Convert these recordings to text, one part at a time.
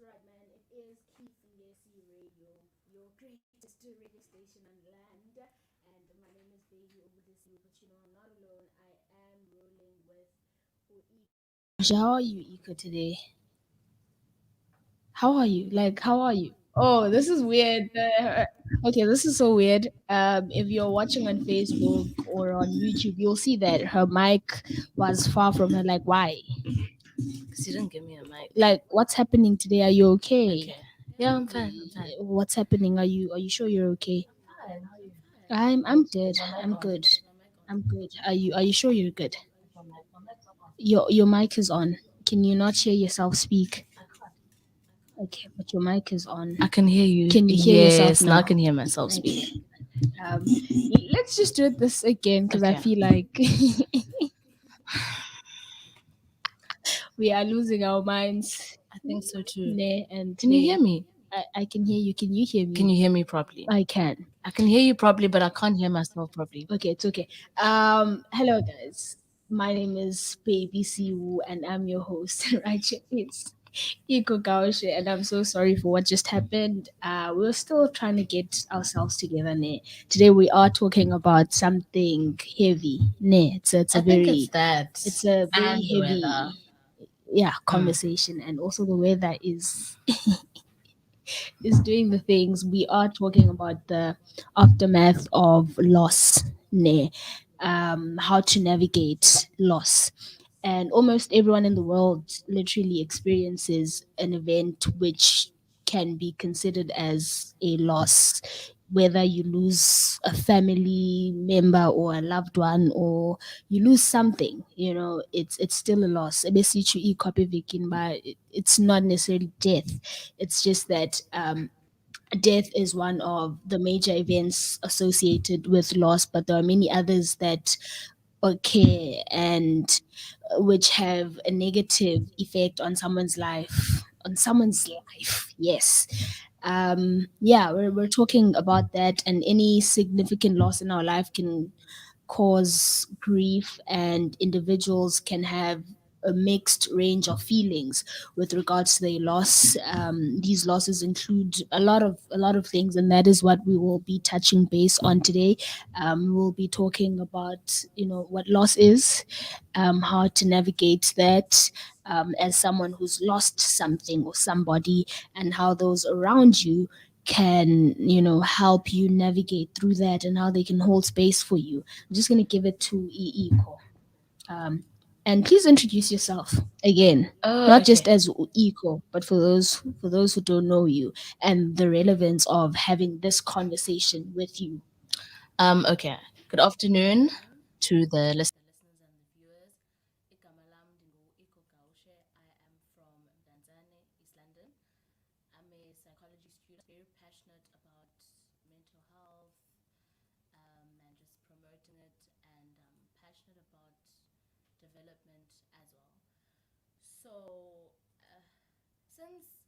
right, man. It is Ngesi Radio, your greatest radio station on land. And my name is Baby Sihu, but I'm not alone. I am rolling with Ikho Gaushe. How are you, Ikho, today? How are you? Like, how are you? Oh, this is weird. Okay, this is so weird. If you're watching on Facebook or on YouTube, you'll see that her mic was far from her. Like, why? Because you didn't give me a mic. Like, what's happening today? Are you okay? Okay. Yeah, I'm fine. I'm fine. What's happening? Are you sure you're okay? Fine. How are you? I'm good. Is my mic I'm on? good. Is my mic on? I'm good. Are you sure you're good? My mic's not on. Your mic is on. Can you not hear yourself speak? I can't. Okay, but your mic is on. I can hear you. Can you hear yourself Yes, now I now? can hear myself Okay. speak. Um, let's just do it this again because I Okay. feel like we are losing our minds. I think so too. Ne and Can you ne. hear me? I can hear you. Can you hear me? Can you hear me properly? I can. I can hear you properly, but I can't hear myself properly. Okay, it's okay. Hello guys. My name is Baby Sihu and I'm your host. Right, it's Ikho Gaushe, and I'm so sorry for what just happened. We're still trying to get ourselves together. Ne. Today we are talking about something heavy. Ne. It's I a think it's very that and the weather. heavy conversation, and also the weather is doing the things. We are talking about the aftermath of loss, ne? How to navigate loss. And almost everyone in the world literally experiences an event which can be considered as a loss, whether you lose a family member or a loved one, or you lose something. It's still a loss. Basically, but it's not necessarily death. It's just that death is one of the major events associated with loss, but there are many others that occur and which have a negative effect on someone's life. On someone's life, yes. Yeah, we're talking about that, and any significant loss in our life can cause grief, and individuals can have a mixed range of feelings with regards to their loss. These losses include a lot of things, and that is what we will be touching base on today. We'll be talking about what loss is, how to navigate that, as someone who's lost something or somebody, and how those around you can help you navigate through that, and how they can hold space for you. I'm just going to give it to Iko. Um, and please introduce yourself again, Oh, not just okay. as Iko, but for those who don't know you, and the relevance of having this conversation with you. Okay. Good afternoon to the listeners and the viewers. Igama lam Ikho Gaushe. I am from Mdantsane, East London. I'm a psychology student, very passionate about mental health, and just promoting it, and passionate about development as well. So, since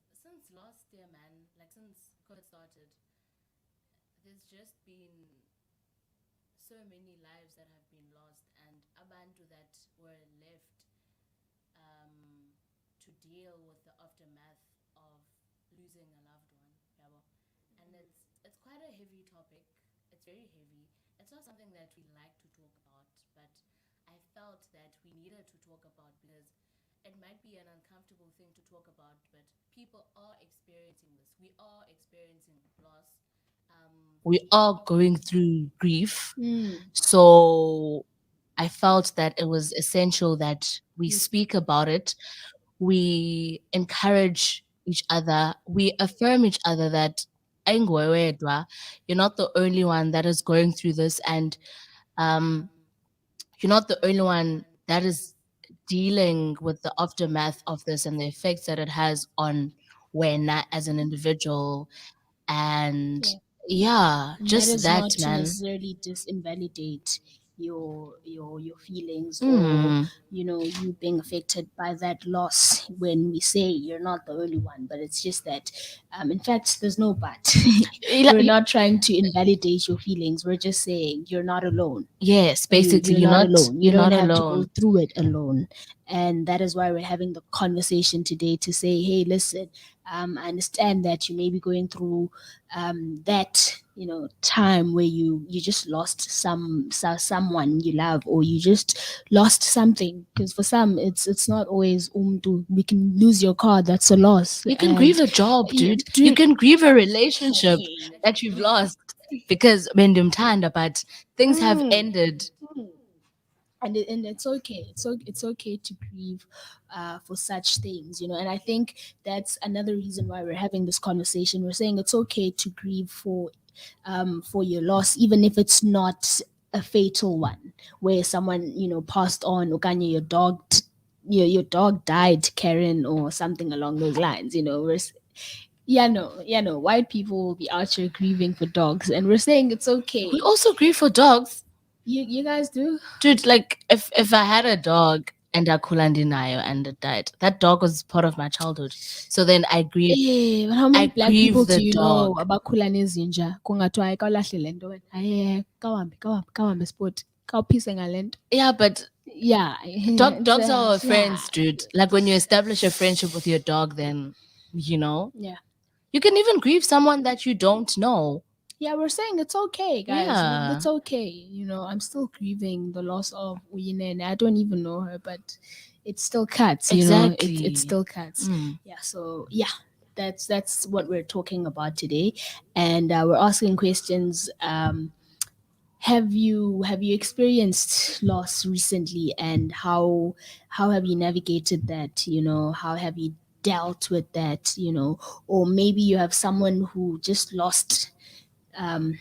last year, man, like since COVID started, there's just been so many lives that have been lost, and abantu that were left to deal with the aftermath of losing a loved one. Yabo. And it's quite a heavy topic. It's very heavy. It's not something that we like to talk about, but I felt that we needed to talk about because it might be an uncomfortable thing to talk about, but people are experiencing this. We are experiencing loss. We are going through grief. So I felt that it was essential that we speak about it. We encourage each other. We affirm each other that "Ayingwe wedwa," you're not the only one that is going through this, and um, you're not the only one that is dealing with the aftermath of this and the effects that it has on Wena as an individual. And yeah, And that just is that, not to man. necessarily disinvalidate your feelings, or Mm. you being affected by that loss. When we say you're not the only one, but it's just that, in fact, there's no but. We're not trying to invalidate your feelings. We're just saying you're not alone. Yes, you basically, you're not alone. You you're don't not have to go alone. through it alone. And that is why we're having the conversation today to say, hey, listen, I understand that you may be going through that, time where you just lost someone you love, or you just lost something. Because for some, it's not always we can lose your car, that's a loss. You can grieve And a job, yeah, dude. You dude, can grieve a relationship that you've lost because tanda, but things have mm, ended. mm. And it's okay. It's okay to grieve for such things, and I think that's another reason why we're having this conversation. We're saying it's okay to grieve for your loss, even if it's not a fatal one, where someone passed on, or Kanye, your dog died, Karen, or something along those lines. Yeah, no, yeah, no. White people will be out here grieving for dogs, and we're saying it's We okay. also grieve for dogs. You guys do? Dude, like if I had a dog and a kulandinayo and it died, that dog was part of my childhood. So then But how many I black people grieve do the you know dog. abakhula nezinja? Kungathiwa ayikawulahle le nto wena. Hayi, kawambe sport. Kawuphise ngale nto. Yeah, but Yeah, dogs are our yeah, friends, dude. Like when you establish a friendship with your dog, then you know yeah. you can even grieve someone that you don't know. Yeah, we're saying it's okay, guys. Yeah, That's okay. I'm still grieving the loss of Uyinene. I don't even know her, but it still cuts. It exactly. still cuts. Mm. Yeah. So yeah, that's what we're talking about today, and we're asking questions. Have you experienced loss recently, and how have you navigated that? How have you dealt with that? Or maybe you have someone who just lost um,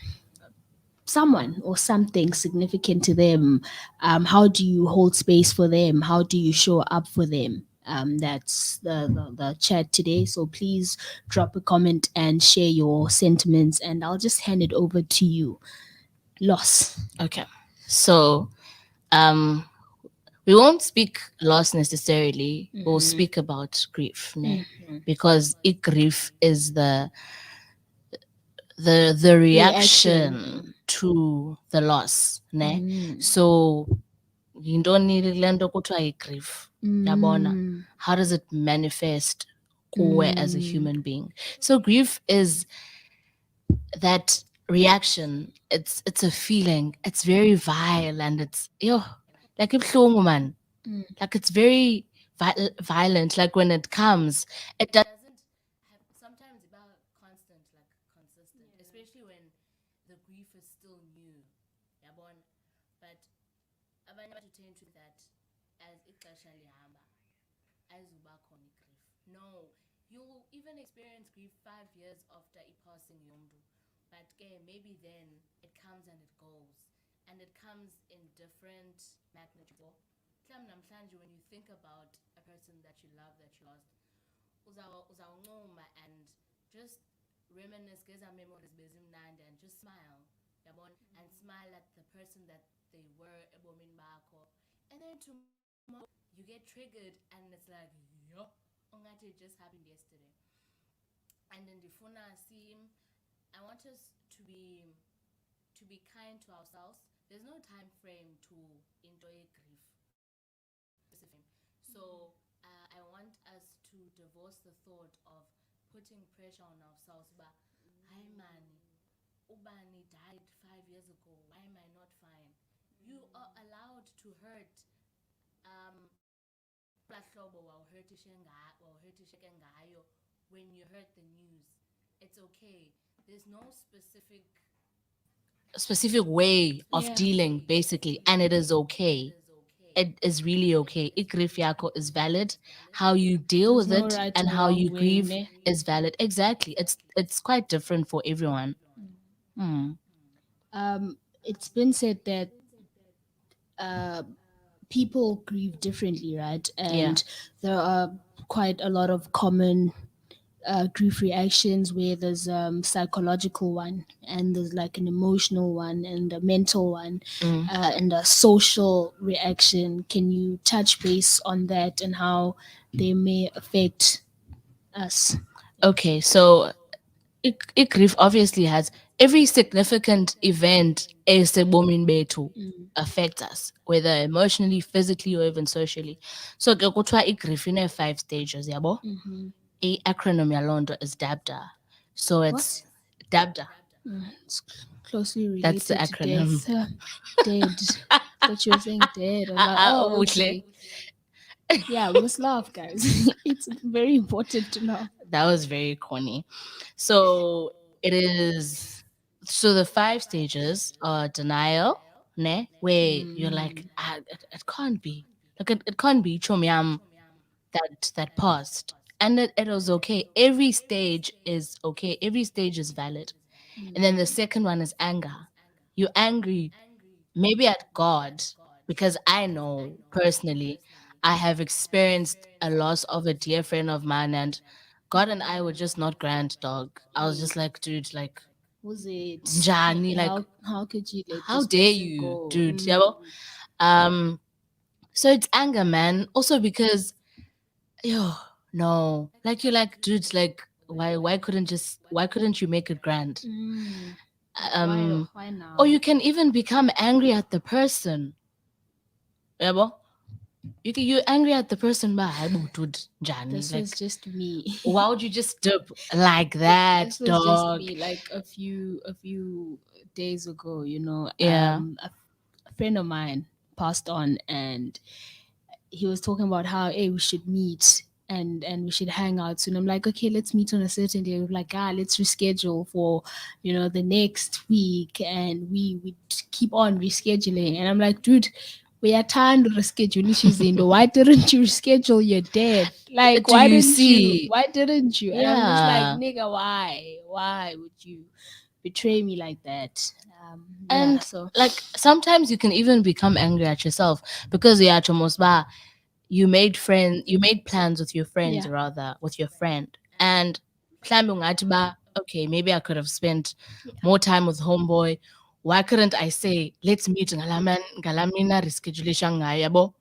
someone or something significant to them. How do you hold space for them? How do you show up for them? That's the chat today. So please drop a comment and share your sentiments, and I'll just hand it over to you. Loss. Okay, so um, we won't speak loss necessarily. We'll speak about grief, ne? Because grief is the reaction Reaction. to the loss, ne? Mm. So yintoni le nto kuthiwa yi-grief, yabona? Mm. How does it manifest kuwe as a Mm. human being? So grief is that reaction. It's a feeling. It's very vile, and it's like ibuhlungu, man. Mm. Like it's very violent. Like when it comes, it doesn't have sometimes about constant, like consistent, especially when the grief is still new. Yabon, but abanye abantu tend to think that as ixesha lihamba ayizuba khona grief. No, you'll even experience grief 5 years after passing yomntu. But maybe then it comes and it goes, and it comes in different magnitude. Namhlanje, when you think about a person that you love that you lost, uzawuncuma and just reminisce ngeza memories bezimnandi and just smile, yabon, and smile at the person that they were ebomini bakho. And then tomorrow you get triggered and it's like, yo, ungathi it just happened yesterday. And then ndifuna I want us to be kind to ourselves. There's no time frame to enjoy grief. So I want us to divorce the thought of putting pressure on ourselves. But hi man, Ubani died 5 years ago. Why am I not fine? You are allowed to hurt. When you heard the news, it's okay. There's no specific way of Yeah. dealing, basically, and it is okay. It is really okay. Grief yako is valid. How you deal There's with no it right and or how wrong you way, grieve ne? is valid. Exactly. It's quite different for everyone. Hmm. It's been said that uh, people grieve differently, right? Yeah. And there are quite a lot of common grief reactions, where there's psychological one, and there's like an emotional one, and a mental one, Mm. and a social reaction. Can you touch base on that and how they may affect us? Okay, so grief obviously has every significant event esebomini bethu Mm. affects us, whether emotionally, physically, or even socially. So ke kuthiwa igrief ine-5 stages, yabo? Mm-hmm. I-acronym yaloo nto is DABDA. So it's What? DABDA. It's closely That's the related to acronym. death. Dead. Thought you were saying dead. I was like, oh, Uhle. okay. Yeah, we must laugh, guys. It's very important to laugh. That was very corny. So it is. So the 5 stages are denial, ne, where you're like, Mm. it can't be. Like it can't be chomiam that passed. And it was okay. Every stage is okay. Every stage is valid. And then the second one is anger. You're angry, maybe at God, because I know personally I have experienced a loss of a dear friend of mine, and God and I were just not grand, dog. I was just Hey, like, dude, like, was it? Njani, like, How could you let how this dare person you, go? dude? Yabo? Um, so it's anger, man. Also because, yo, no, like you're like, dude, like, why couldn't you make it grand? Like Um, why or now? you can even become angry at the person. Yabo? You're angry at the person, but I dude, Johnny. This was Like, just me. why would you just dip like that, This was just dog? me. Like a few days ago, Yeah. a friend of mine passed on, and he was talking about how, hey, we should meet and we should hang out soon. I'm like, okay, let's meet on a certain day. We're like, let's reschedule for the next week, and we keep on rescheduling. And I'm like, dude, we are trying to reschedule issues in. Why didn't you reschedule your death? Like, Do why you didn't you? see? Why didn't you? And I'm just like, Yeah. nigga, why? Why would you betray me like that? Yeah. And So like sometimes you can even become angry at yourself because yeah, Chomosba, you made plans with your friends, yeah. rather with your friend, and plan ungathi ba, okay, maybe I could have spent Yeah. more time with homeboy. Why couldn't I say let's meet ngalamina reschedulisha ngayo, yabo?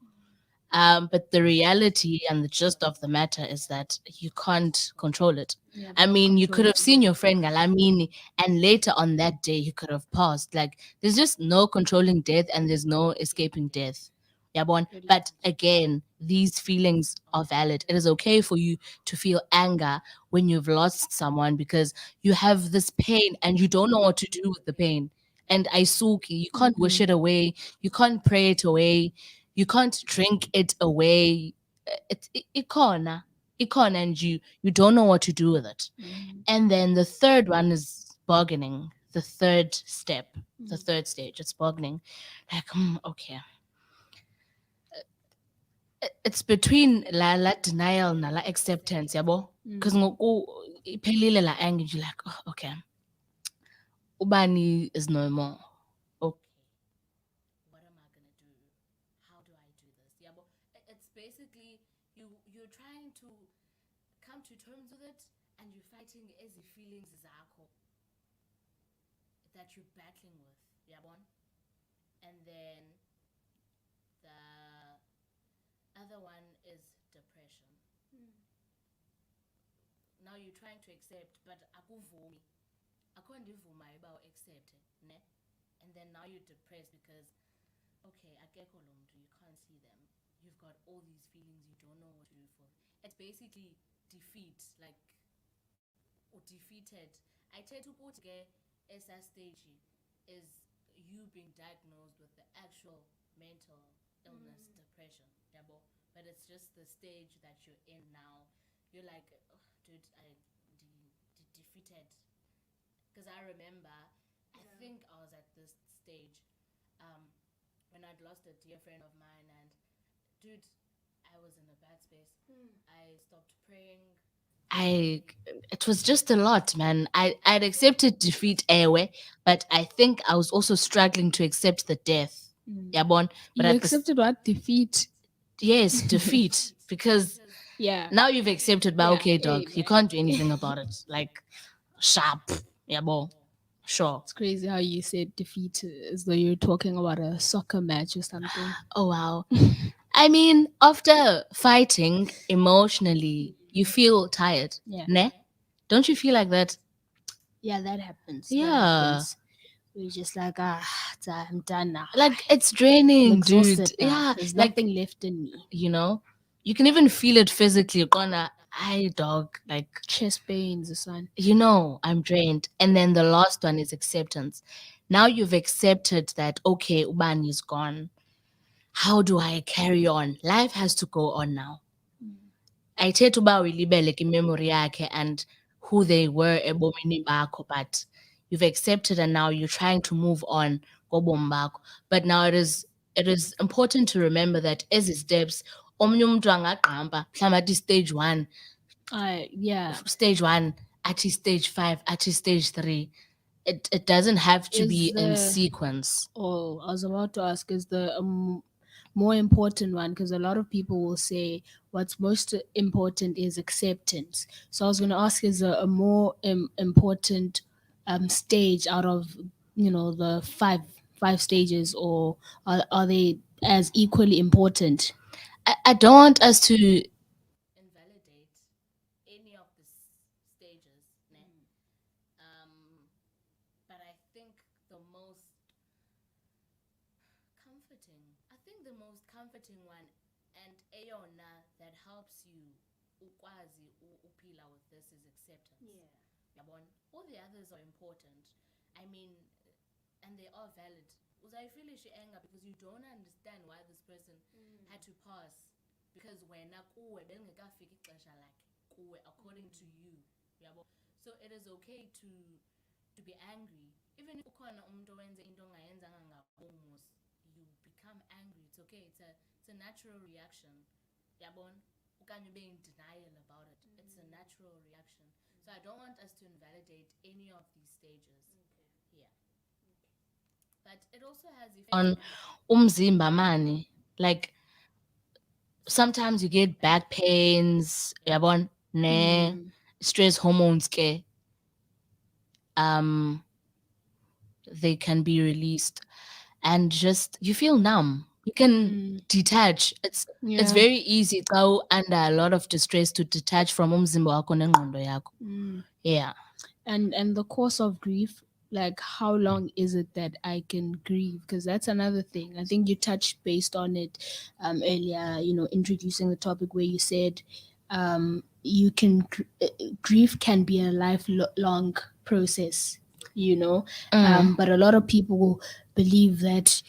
But the reality and the gist of the matter is that you can't control it. Yeah. We I don't mean, you control could have it. seen your friend Galamini, and later on that day, he could have passed. Like, there's just no controlling death, and there's no escaping death. Yeah, bon. Pretty But much. again, these feelings are valid. It is okay for you to feel anger when you've lost someone because you have this pain and you don't know what to do with the pain. And Aisuki, you can't wish it away. You can't pray it away. You can't drink it away. It can't, and you don't know what to do with it. And then the third one is bargaining. The third step, the third stage, it's bargaining. Like, okay, it's between la denial na la acceptance, yabo. Because ngoku iphelile la anger, you're like, oh, okay, ubani is no more. Okay, what am I gonna do? How do I do this? Yeah, but it's basically you're trying to come to terms with it, and you're fighting as feelings zakho that you're battling with. Yeah, bon. And then the other one is depression. Now you're trying to accept, but akuvumi. Akondivuma about accept, ne? And then now you're depressed because okay, akekho lo mntu, you can't see them. You've got all these feelings, you don't know what to do for. It's basically defeat, like or defeated. I try to put ke esa stage is you being diagnosed with the actual mental illness, depression, yabo. But it's just the stage that you're in now. You're like, oh, dude, defeated. Because I remember, I think I was at this stage um, when I'd lost a dear friend of mine, and dude, I was in a bad space. I stopped praying. I It was just a lot, man. I'd accepted defeat anyway, but I think I was also struggling to accept the death. Yeah, bon. But You at the accepted what? Defeat. yes, defeat because Yeah. now you've accepted, but Yeah. okay, Hey, dog, you man. can't do anything about it. Like sharp, yeah, bon, sure. It's crazy how you said defeat as though you're talking about a soccer match or something. Oh wow. I mean, after fighting emotionally, you feel tired, Yeah. ne? Don't you feel like that? Yeah, that happens. That Yeah. happens. We're just like, I'm done now. Like it's I'm draining, dude. exhausted now. Yeah. There's Like, nothing left in me. you know, you can even feel it physically. Gonna, I dog. Like, Chest pains, son. I'm drained. And then the last one is acceptance. Now you've accepted that, okay, Ubani is gone. How do I carry on? Life has to go on now. Ayithetha uba uyilibele memory yakhe and who they were ebomini bakho, but you've accepted and now you're trying to move on ngobomi bakho. But now it is important to remember that ezi steps omnye umntu angagqampa mhlawumbi athi Yeah. stage one, athi stage five, athi stage three. It doesn't have to Is be in the sequence. Oh, I was about to ask, is the more important one? Because a lot of people will say what's most important is acceptance. So I was going to ask, is a more important stage out of the five stages, or are they as equally important? I don't want us to. Invalidate any of the stages, ne? But I think the most comforting one, and ayona that helps you ukwazi uphila with this, is acceptance. Yabona, all the others are important. I mean, and they are valid. Uzayifeelisha anger because you don't understand why this person had to pass, because wena kuwe belingekafiki ixesha lakhe kuwe, according to you. Yabo. So it is okay to be angry, even if ukhona umuntu owenze into ongayenzanga ngabomus, you become angry. It's okay. It's a natural reaction. Yabona, okanye ube in denial about it. It's a natural reaction. So I don't want us to invalidate any of these stages. Yeah. But it also has effect On umzimba mani, like sometimes you get back pains, yabon, ne, stress hormones ke, um they can be released and just you feel numb, you can detach. It's Yeah. very easy xa under a lot of distress to detach from umzimba wakho nengqondo yakho. Yeah. And the course of grief, like how long is it that I can grieve? Because that's another thing. I think you touched based on it earlier, introducing the topic where you said you can grief can be a lifelong process, but a lot of people believe that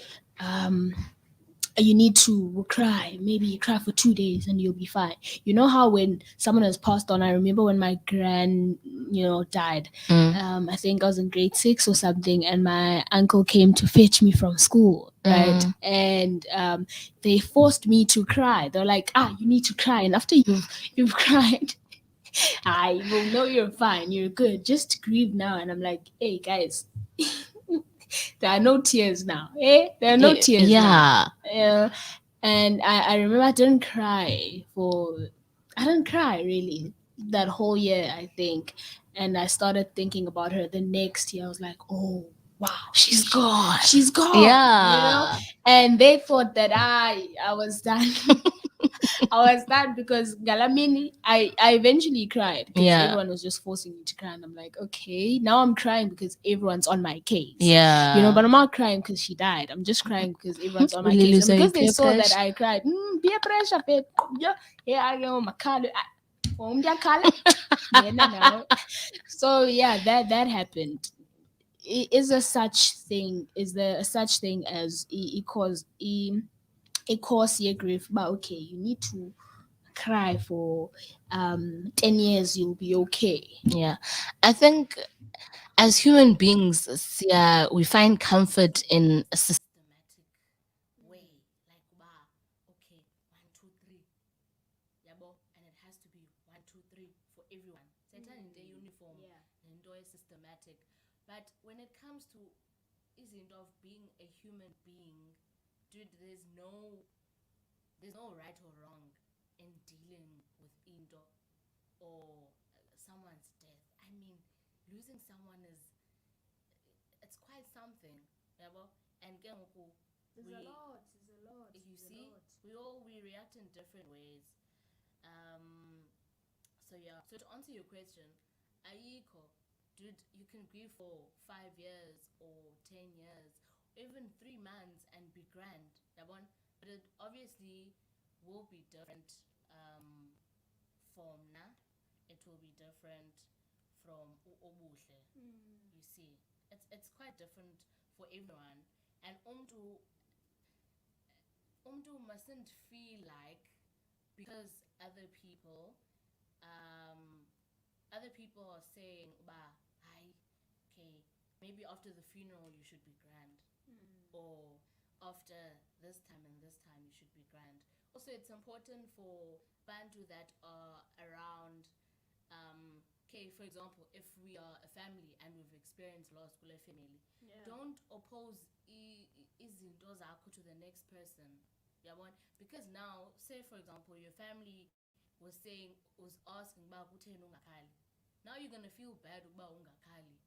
you need to cry. Maybe you cry for 2 days and you'll be fine. You know how when someone has passed on, I remember when my gran, died. I think I was in grade 6 or something, and my uncle came to fetch me from school, right? And they forced me to cry. They're like, you need to cry, and after you've cried, I will know you're fine, you're good. Just grieve now. And I'm like, hey guys, there are no tears now. There are no tears now. Yeah. And I remember I didn't cry really that whole year, I think. And I started thinking about her the next year. I was like, oh wow, She's gone. she's gone. Yeah. And they thought that I was done. I was done because Galamini, I eventually cried because Yeah. everyone was just forcing me to cry. And I'm like, okay, now I'm crying because everyone's on my case. Yeah. But I'm not crying because she died. I'm just crying because everyone's on my Will you case. And lose because they peer saw that pressure? I cried, peer pressure, babe. Yeah, I go, my color. So yeah, that happened. Is there such thing as it cause your grief? But okay, you need to cry for 10 years, you'll be okay. Yeah. I think as human beings, we find comfort in a systematic way. Like, wow, okay, 1, 2, 3. Yabo, and it has to be 1, 2, 3 for everyone. Satan in their uniform, and enjoy systematic. But when it comes to isn't of being a human being, dude, there's no right or wrong in dealing with indo or someone's death. I mean, losing someone it's quite something, yabo. And ke ngoku There's a lot. you see, we react in different ways. So yeah. So to answer your question, Aikho, dude, you can grieve for 5 years or 10 years, even 3 months and be grand. That one, but it obviously will be different from na. It will be different from obuhle. You see, it's quite different for everyone, and umdu mustn't feel like because other people are saying bah hi, okay, maybe after the funeral you should be grand, or after this time and this time you should be grand. Also, it's important for bantu that are around. Okay, for example, if we are a family and we've experienced loss with a family, don't oppose izinto zakho to the next person. Yeah, one, because now, say for example, your family was asking about kutheni ungakhali. Now you're gonna feel bad about ungakhali.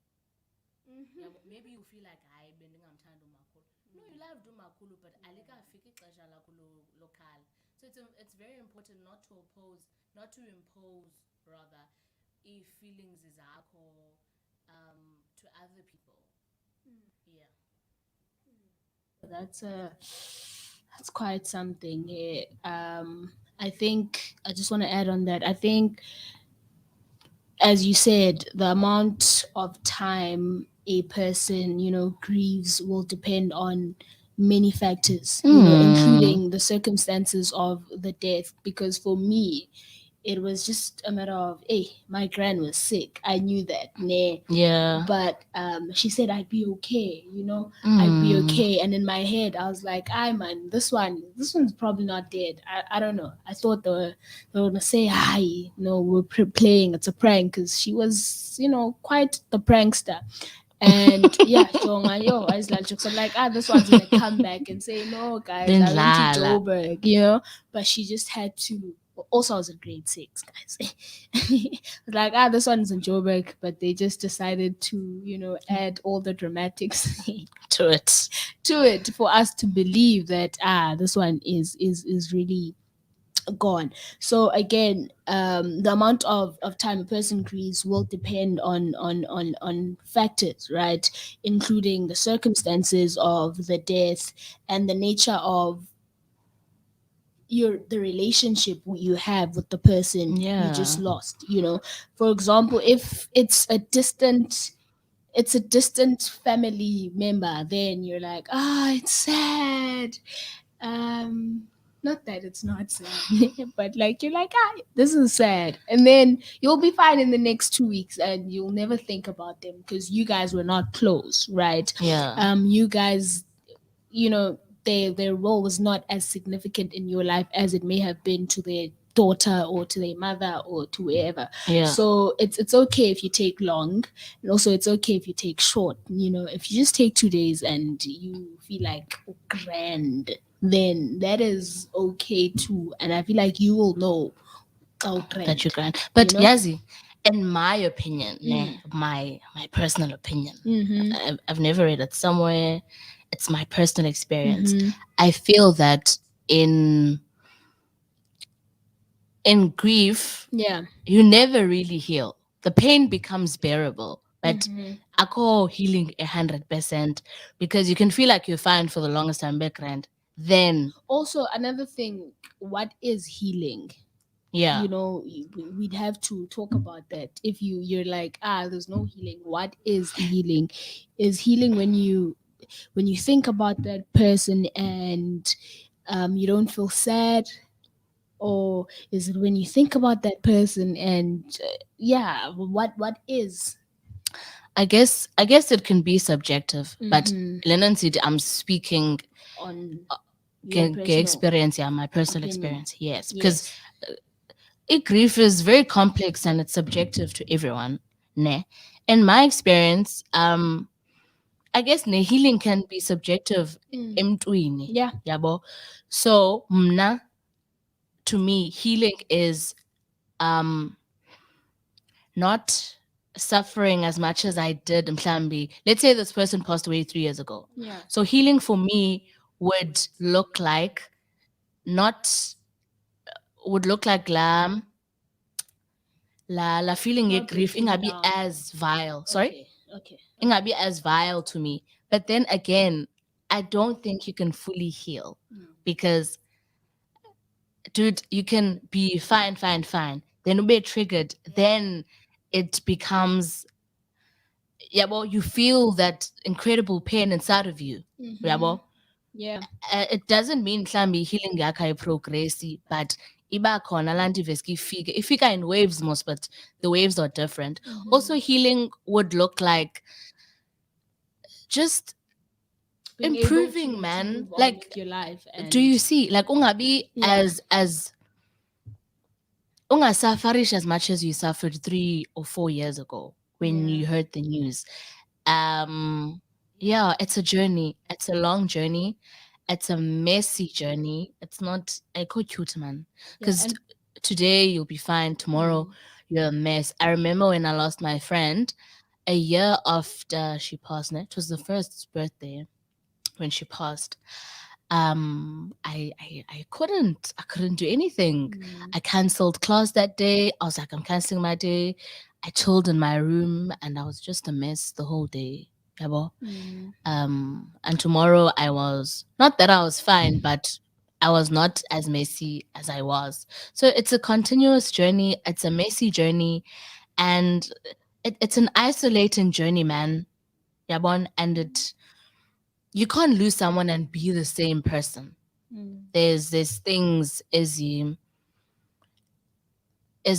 Yeah, maybe you feel like hayi bendingamthanda umakhulu. No, you loved umakhulu, but alikafiki ixesha lakho lokhala. So it's very important not to impose rather feelings zakho to other people. Yeah. That's quite something. I think I just want to add on that. I think, as you said, the amount of time a person, grieves will depend on many factors, including the circumstances of the death. Because for me, it was just a matter of, hey, my gran was sick. I knew that. Nah. Yeah. But she said I'd be okay, I'd be okay. And in my head, I was like, "I man, this one's probably not dead. I don't know. I thought they were gonna say, hi, we're playing. It's a prank," because she was, quite the prankster. And yeah, Jonga, yo, I was like, jokes. I'm like, this one's gonna come back and say, "No, guys, I went to Lala. Joburg," but she just had to. Also, I was in grade 6, guys. I was like, this one's in Joburg, but they just decided to, add all the dramatics To it. to it for us to believe that this one is really gone. So again, the amount of time a person grieves will depend on factors, right? Including the circumstances of the death and the nature of the relationship you have with the person you just Yeah. lost. For example, if it's a distant family member, then you're like, it's sad. Not that it's not sad, but like you're like, this is sad, and then you'll be fine in the next 2 weeks, and you'll never think about them because you guys were not close, right? Yeah. You guys, their role was not as significant in your life as it may have been to their daughter or to their mother or to wherever. Yeah. So it's okay if you take long, and also it's okay if you take short. If you just take 2 days and you feel like grand, then that is okay too. And I feel like you will know how That you grand. grant. But You know? Yazi, in my opinion, my personal opinion, I've never read it somewhere. It's my personal experience. I feel that in in grief, Yeah. you never really heal. The pain becomes bearable, but I call healing 100% because you can feel like you're fine for the longest time background. Then, Also, another thing, what is healing? yeah, We'd have to talk about that. If you're like, there's no healing, what is healing? Is healing when you think about that person and you don't feel sad, or is it when you think about that person and what is? I guess it can be subjective, but Lennon said I'm speaking On your personal experience, yeah, my personal opinion. experience, yes, because Yes. grief is very complex and it's subjective to everyone. Ne, in my experience, I guess ne healing can be subjective. Emntwini, Yeah. yabo. So mna, to me, healing is um not suffering as much as I did in Plan B. Let's say this person passed away 3 years ago. Yeah. So healing for me would look like not would look like glam. la feeling Not grief breaking ingabi down. as vile. Sorry? Okay, okay, okay. Ingabi as vile to me. But then again, I don't think you can fully heal because, dude, you can be fine, fine, fine. Then you be triggered. Then it becomes, yeah, well, you feel that incredible pain inside of you. Yeah, Mm-hmm. well, Yeah. it doesn't mean mhlambi healing yakho ayiprogresi, but iba khona laa nto iveske ifika in waves most, but the waves are different. Also, Mm-hmm. healing would look like just Being able improving, to man. move on Like, with your life do and you see, like ungabi yeah. as ungasafarish as much as you suffered 3 or 4 years ago when Yeah. you heard the news. Yeah, it's a journey. It's a long journey. It's a messy journey. It's not a cute, man. Yeah. Because And today you'll be fine. Tomorrow mm, you're a mess. I remember when I lost my friend a year after she passed. It was the first birthday when she passed. I couldn't do anything. mm, I canceled class that day. I was like, I'm canceling my day. I chilled in my room and I was just a mess the whole day. Yabo. mm, And tomorrow I was not that I was fine, but I was not as messy as I was. So it's a continuous journey. It's a messy journey, and it's an isolating journey, man. Yabon, and it you can't lose someone and be the same person. mm, There's things as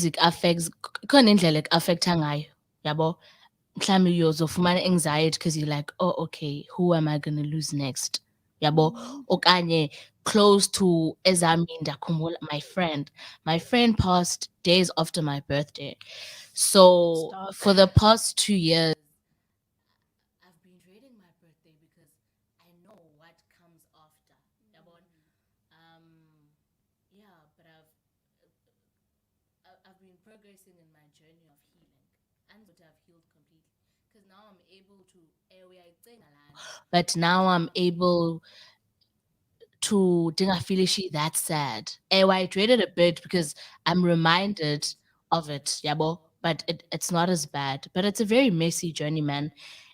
it affects khona indlela affecta ngayo, yabo. Mhlawumbe uyozofumana anxiety because you're like, oh, okay, who am I gonna lose next? Yabo. mm. Okanye close to ezami ndakhumbula my friend passed days after my birthday. That's So dark. for the past 2 years I've been dreading my birthday because I know what comes after. Yabon? Yeah, but I've been progressing in my journey of healing, and what I've healed completely. Because now I'm able to but now I'm able to dingafilishi that sad. I dreaded a bit because I'm reminded of it, yabo. But it's not as bad. But it's a very messy journey, man.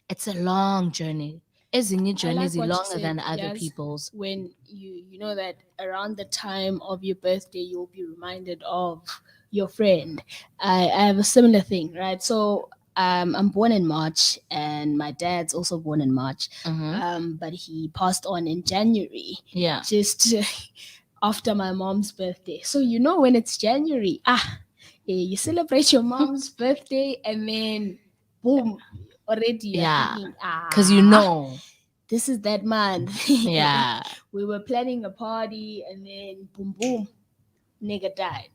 It's a long journey. Ezinye I journeys like are what you longer said, than other yes. people's. When you know that around the time of your birthday you'll be reminded of your friend. I have a similar thing, right? So I'm born in March and my dad's also born in March. Mm-hmm. But he passed on in January. Yeah. Just after my mom's birthday. So when it's January, you celebrate your mom's birthday and then boom, already you're Yeah. thinking, Because you know. this is that month. Yeah. We were planning a party and then boom boom, nigga died.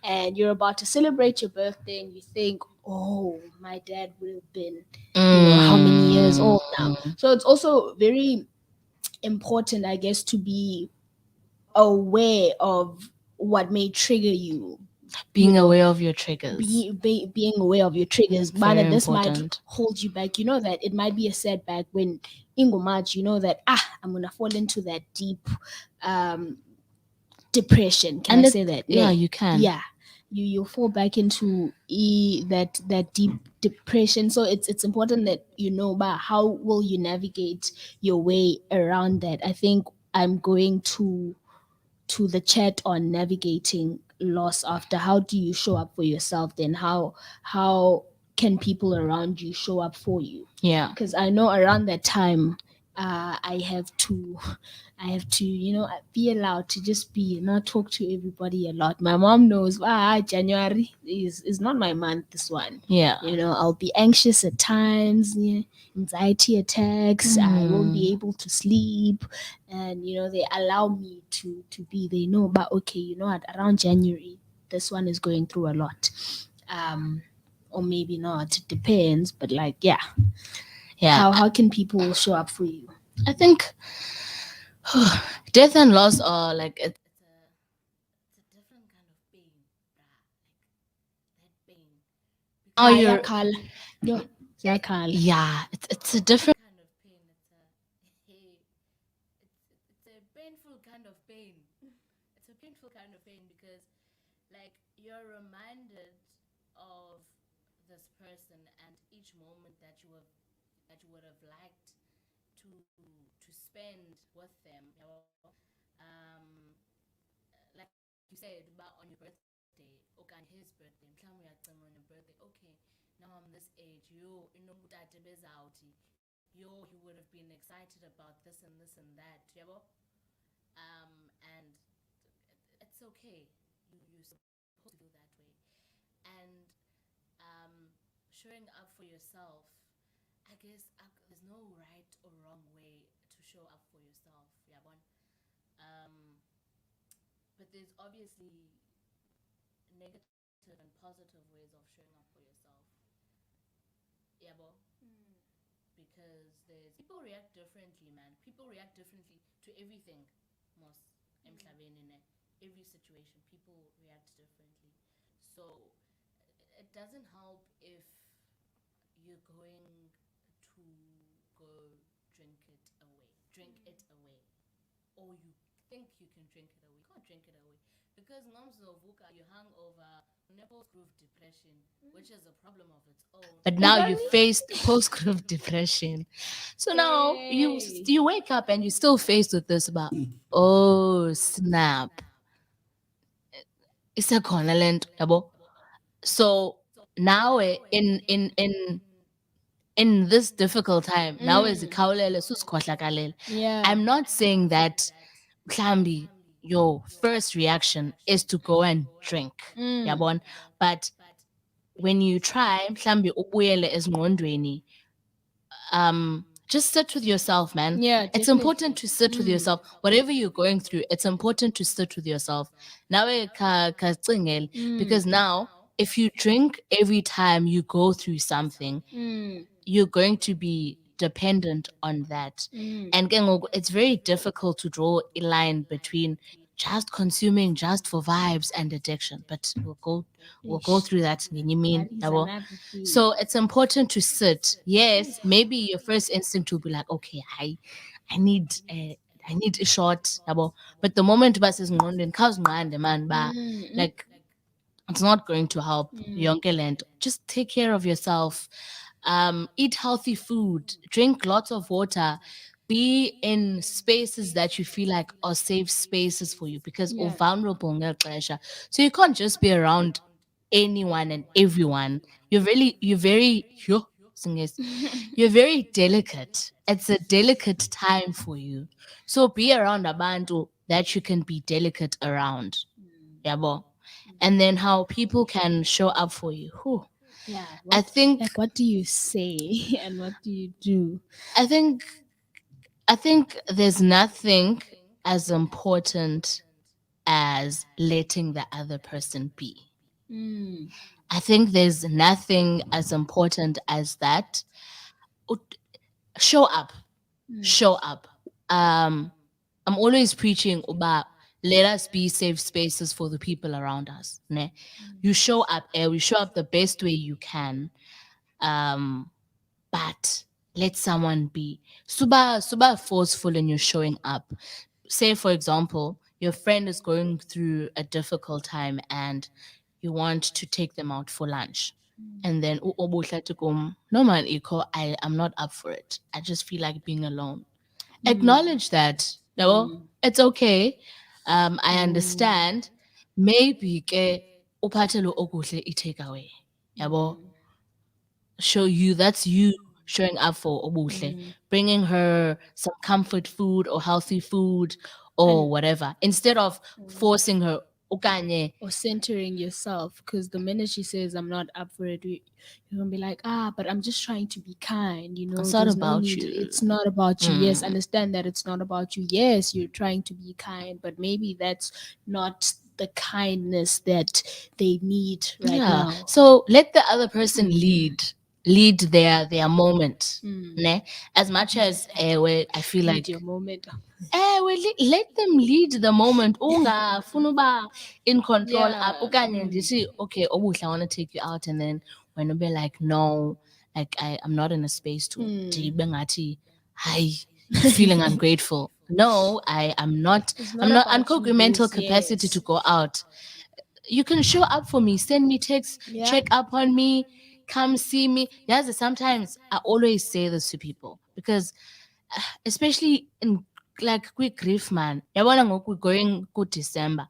And you're about to celebrate your birthday and you think, oh, my dad would have been, how many years old now. Mm. So it's also very important, I guess, to be aware of what may trigger you. You Being know, aware of your triggers. being aware of your triggers. Very Mana, this might important. hold you back. You know that it might be a setback when Ingo March, you know that I'm gonna fall into that deep um depression. Can And I it, say that? yeah, Nay. you can. Yeah. You fall back into that deep depression. So it's important that you know about how will you navigate your way around that. I think I'm going to the chat on navigating loss after. How do you show up for yourself? Then how can people around you show up for you? Yeah. Because I know around that time I have to be allowed to just be, not talk to everybody a lot. My mom knows, January is not my month, this one. Yeah. I'll be anxious at times, anxiety attacks, I won't be able to sleep. And they allow me they know, but okay, what, around January this one is going through a lot. Or maybe not, it depends, but like, yeah. Yeah. How can people show up for you? I think death and loss are like it's a different kind of pain, bruh. Like that pain. now Because you're Yakhala. Yo, yakhala. yeah, it's a different kind of pain. It's a painful kind of pain. It's a painful kind of pain because, like, you're reminded person and each moment that you would have liked to spend with them, yabo. Um, like you said, about on your birthday, okay, his birthday, mhlawumbe uyagcina on your birthday, okay, now I'm this age, yo, inomutate bezawuthi, yo, he would have been excited about this and this and that, yabo. And it's okay. You're supposed to feel that way. And showing up for yourself, I guess there's no right or wrong way to show up for yourself, yabon. But there's obviously negative and positive ways of showing up for yourself, yabo. Because there's people react differently, man. People react differently to everything. Most emhlabeni, every situation, people react differently. So it doesn't help if you're going to go drink it away, or you think you can drink it away. You can't drink it away because ngomzovuka you hung over post-groove depression, which is a problem of its own. But now you faced post-growth depression. So now you wake up and you're still faced with this about, oh snap, it's a lento, yabo. So now in this difficult time, now is ikhawulele susikhohlakalele. Yeah. I'm not saying that mhlambi your first reaction is to go and drink, yabon. But when you try mhlambi ubuyele ezingqondweni, just sit with yourself, man. Yeah, It's definitely. important to sit with yourself. Whatever you're going through, it's important to sit with yourself. Nawe kacingele, because now if you drink every time you go through something, you're going to be dependent on that. And ke ngoku, it's very difficult to draw a line between just consuming just for vibes and addiction. But we'll go through that. You mean, That is yabo? another thing. So it's important to sit. Yes, maybe your first instinct will be like, okay, I need a shot, yabo. But the moment bus is ngqondweni, man, ba, like it's not going to help yonke lento. Just take care of yourself. Eat healthy food, drink lots of water, be in spaces that you feel like are safe spaces for you because Yeah. vulnerable ngeli xesha. So you can't just be around anyone and everyone. You're very delicate. It's a delicate time for you. So be around abantu that you can be delicate around. Yabo. And then how people can show up for you. Whew. Yeah. I think Like, what do you say and what do you do? I think I think there's nothing as important as letting the other person be. I think there's nothing as important as that. Show up. Show up. I'm always preaching about let us be safe spaces for the people around us. Ne? You show up, we show up the best way you can. But let someone be super forceful in your showing up. Say for example, your friend is going through a difficult time and you want to take them out for lunch. And then no man, Ikho, I'm not up for it. I just feel like being alone. Acknowledge that. No, it's okay. I understand. Maybe ke uphathele okuhle i-takeaway. Yabo, show you that's you showing up for obuhle, bringing her some comfort food or healthy food or whatever, instead of forcing her okanye. Or centering yourself, because the minute she says I'm not up for it, you're gonna be like, but I'm just trying to be kind, you know. It's not there's no about need. you. It's not about you. Yes, understand that it's not about you. Yes, you're trying to be kind, but maybe that's not the kindness that they need right now. So let the other person lead their moment. Ne? As much as I feel Lead like your moment. let them lead the moment. Ungafuna uba in control Yeah. up. Okanye ndithi, okay, obuhle, I want to take you out, and then when you be like, no, like I'm not in a space to ndibe ngathi, hi, feeling ungrateful. No, I'm not. It's I'm not not about uncooked you, mental yes, capacity yes. to go out. You can show up for me, send me texts, Yeah. check up on me. come see me. Yes, sometimes I always say this to people because especially in like quick grief man. Yabona ngoku we're going to December.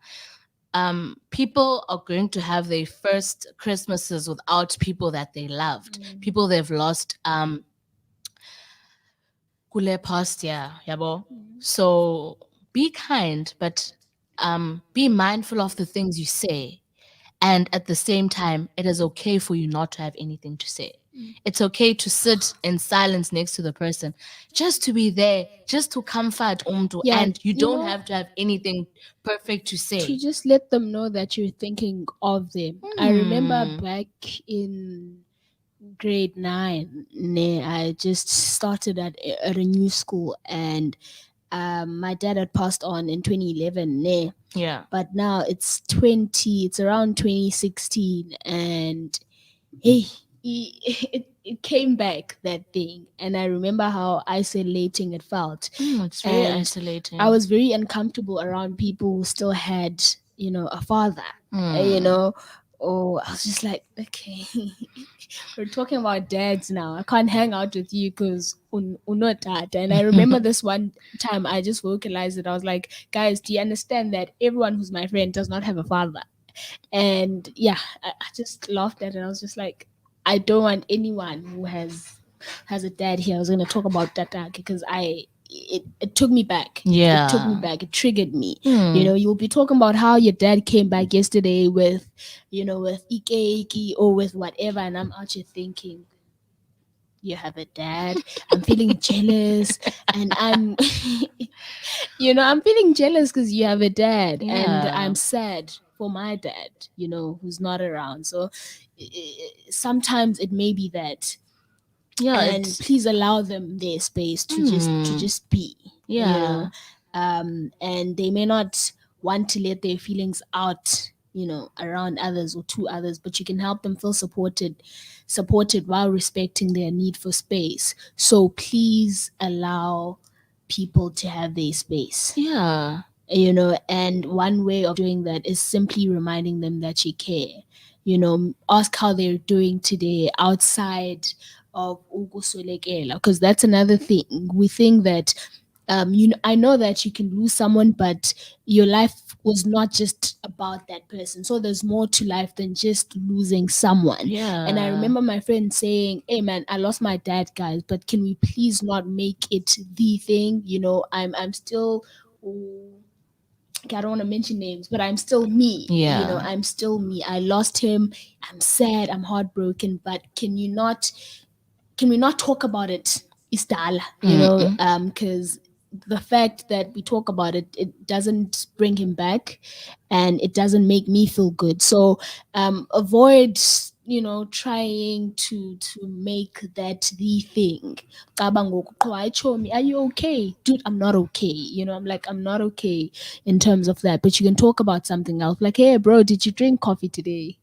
People are going to have their first Christmases without people that they loved, people they've lost kule past year, yabo. So be kind, but be mindful of the things you say. And at the same time, it is okay for you not to have anything to say. It's okay to sit in silence next to the person, just to be there, just to comfort umdu, Yeah, and you you don't know, have to have anything perfect to to say. just let them know that you're thinking of them. I remember Hmm. back in grade 9, I just started at a new school, and my dad had passed on in 2011, Yeah. but now it's around 2016, and hey, it came back, that thing, and I remember how isolating it felt, It's very and I isolating. was very uncomfortable around people who still had, a father, you Hmm. know. Oh, I was just like, okay, we're talking about dads now. I can't hang out with you because not dad. And I remember this one time I just vocalized it. I was like, guys, do you understand that everyone who's my friend does not have a father? And yeah, I just laughed at it. I was just like, I don't want anyone who has a dad here. I was gonna talk about that because it took me back. It took me Yeah. back. It triggered me. Hmm. You'll be talking about how your dad came back yesterday with, with Ike or with whatever, and I'm out here thinking, you have a dad. I'm feeling jealous, and I'm feeling jealous because you have a dad, and Yeah. I'm sad for my dad, who's not around. So sometimes it may be that, Yeah. and It's. please allow them their space to Hmm. just be, you know, Yeah. and they may not want to let their feelings out, around others or to others, but you can help them feel supported while respecting their need for space. So please allow people to have their space, Yeah. and one way of doing that is simply reminding them that you care. Ask how they're doing today outside of ukusolekela, because that's another thing. We think that, I know that you can lose someone, but your life was not just about that person. So there's more to life than just losing someone. And I Yeah. remember my friend saying, hey man, I lost my dad, guys, but can we please not make it the thing? I'm still, okay, I don't want to mention names, but I'm still me. Yeah. I'm still me. I lost him. I'm sad. I'm heartbroken. But can we not talk about it? Istala, Mm-mm. because the fact that we talk about it, it doesn't bring him back, and it doesn't make me feel good. So avoid, trying to make that the thing. Caba ngoku, "Qho, hayi chomi, are you okay, dude? I'm not okay." I'm like, I'm not okay in terms of that, but you can talk about something else, like, hey bro, did you drink coffee today?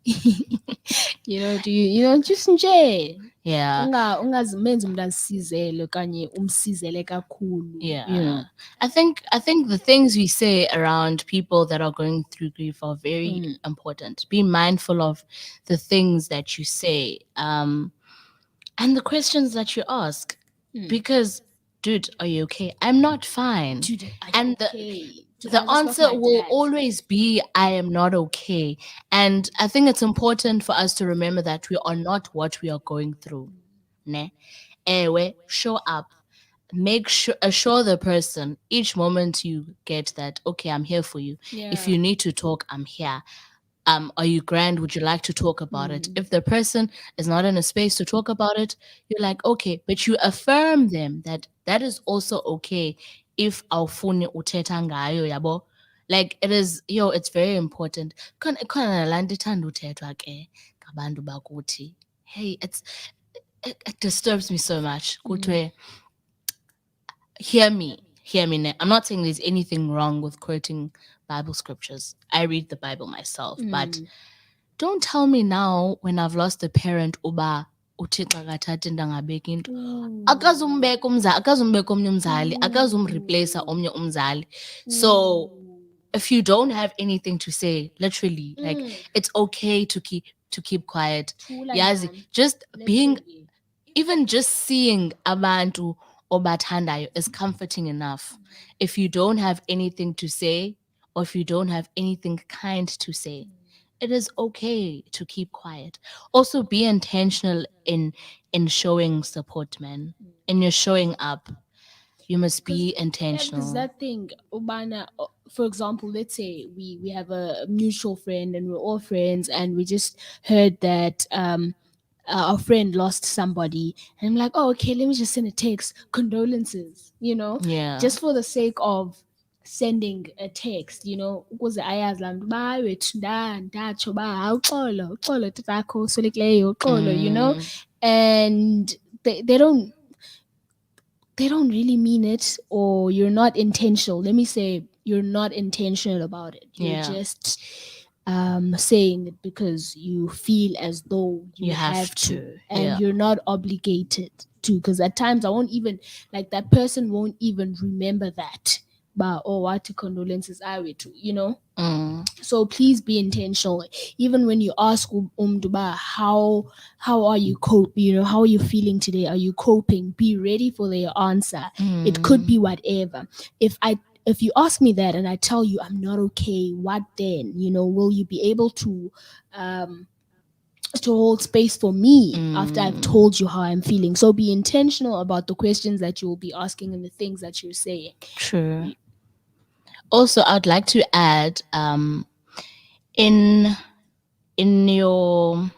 Do you, just nje, Yeah. ungazimenzi umuntu azisizele okanye umsizele kakhulu. Yeah. I think the things we say around people that are going through grief are very Mm, important. Be mindful of the things that you say, and the questions that you ask. mm. Because, dude, are you okay? I'm not fine. Dude, are you And okay? Dude, the I just lost answer my will dad. always be I am not okay. And I think it's important for us to remember that we are not what we are going through. Ne? Ewe, show up. Make sure assure the person each moment you get that, okay, I'm here for you. If Yeah. you need to talk, I'm here. Are you grand? Would you like to talk about it? Mm. If the person is not in a space to talk about it, you're like, okay, but you affirm them that that is also okay if awufuni uthetha ngayo, yabo. Like it is, it's very important. Khona laa nto ithanda uthethwa ke ngabantu bakuthi. Hey, it disturbs me so much. Mm. Kuthiwe, hear me. I'm not saying there's anything wrong with quoting Bible scriptures. I read the Bible myself, but Mm. don't tell me now when I've lost a parent uba uthixo akathathi into angabeki into. Ooh. Akazumbeka omnye umzali, akazumreplacer Ooh. omnye umzali. So Ooh. if you don't have anything to say, literally, like Mm. it's okay to keep to keep quiet. Thula Yazi, nyana. just being, Literally. even just seeing abantu obathandayo is comforting enough. If you don't have anything to say, or if you don't have anything kind to say, it is okay to keep quiet. Also, be intentional in showing support, man. In your showing up, you must Because be yeah, there's intentional. that thing, Ubana. For example, let's say we have a mutual friend and we're all friends, and we just heard that our friend lost somebody, and I'm like, oh, okay, let me just send a text, condolences, Yeah. just for the sake of sending a text, because ayazi laa mntu bawethu ndatsho uba uxolo uxolo tatakho uswelekileyo uxolo, Mm, and they don't really mean it, or you're not intentional. Let me say you're not intentional about it. You're yeah. just saying it because you feel as though You you have have to, to. and Yeah. you're not obligated to. Because at times I won't even, like, that person won't even remember that. But oh, what condolences are we to, Mm, so please be intentional. Even when you ask Umduba, how are you cope, how are you feeling today, are you coping, be ready for their answer. It could mm, be whatever. If you ask me that and I tell you I'm not okay, what then? Will you be able um to hold space for me after I've mm. told you how I'm feeling? So be intentional about the questions that you will be asking and the things that you're saying. True. Also, I'd like to add, in in your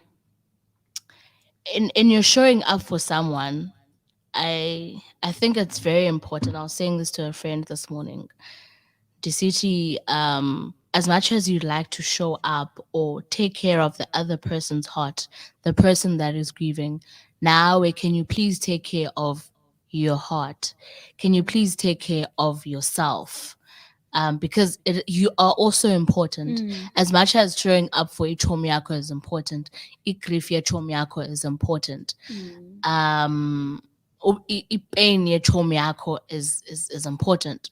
in your showing up for someone, I think it's very important. I was saying this to a friend this morning. Deciti, as much as you'd like to show up or take care of the other person's heart, the person that is grieving, now can you please take care of your heart? Can you please take care of yourself? Because you are also important. As much as showing up for Ichomiyako is important, Igrifia Chomiyako is important. Pain Chomiyako is important.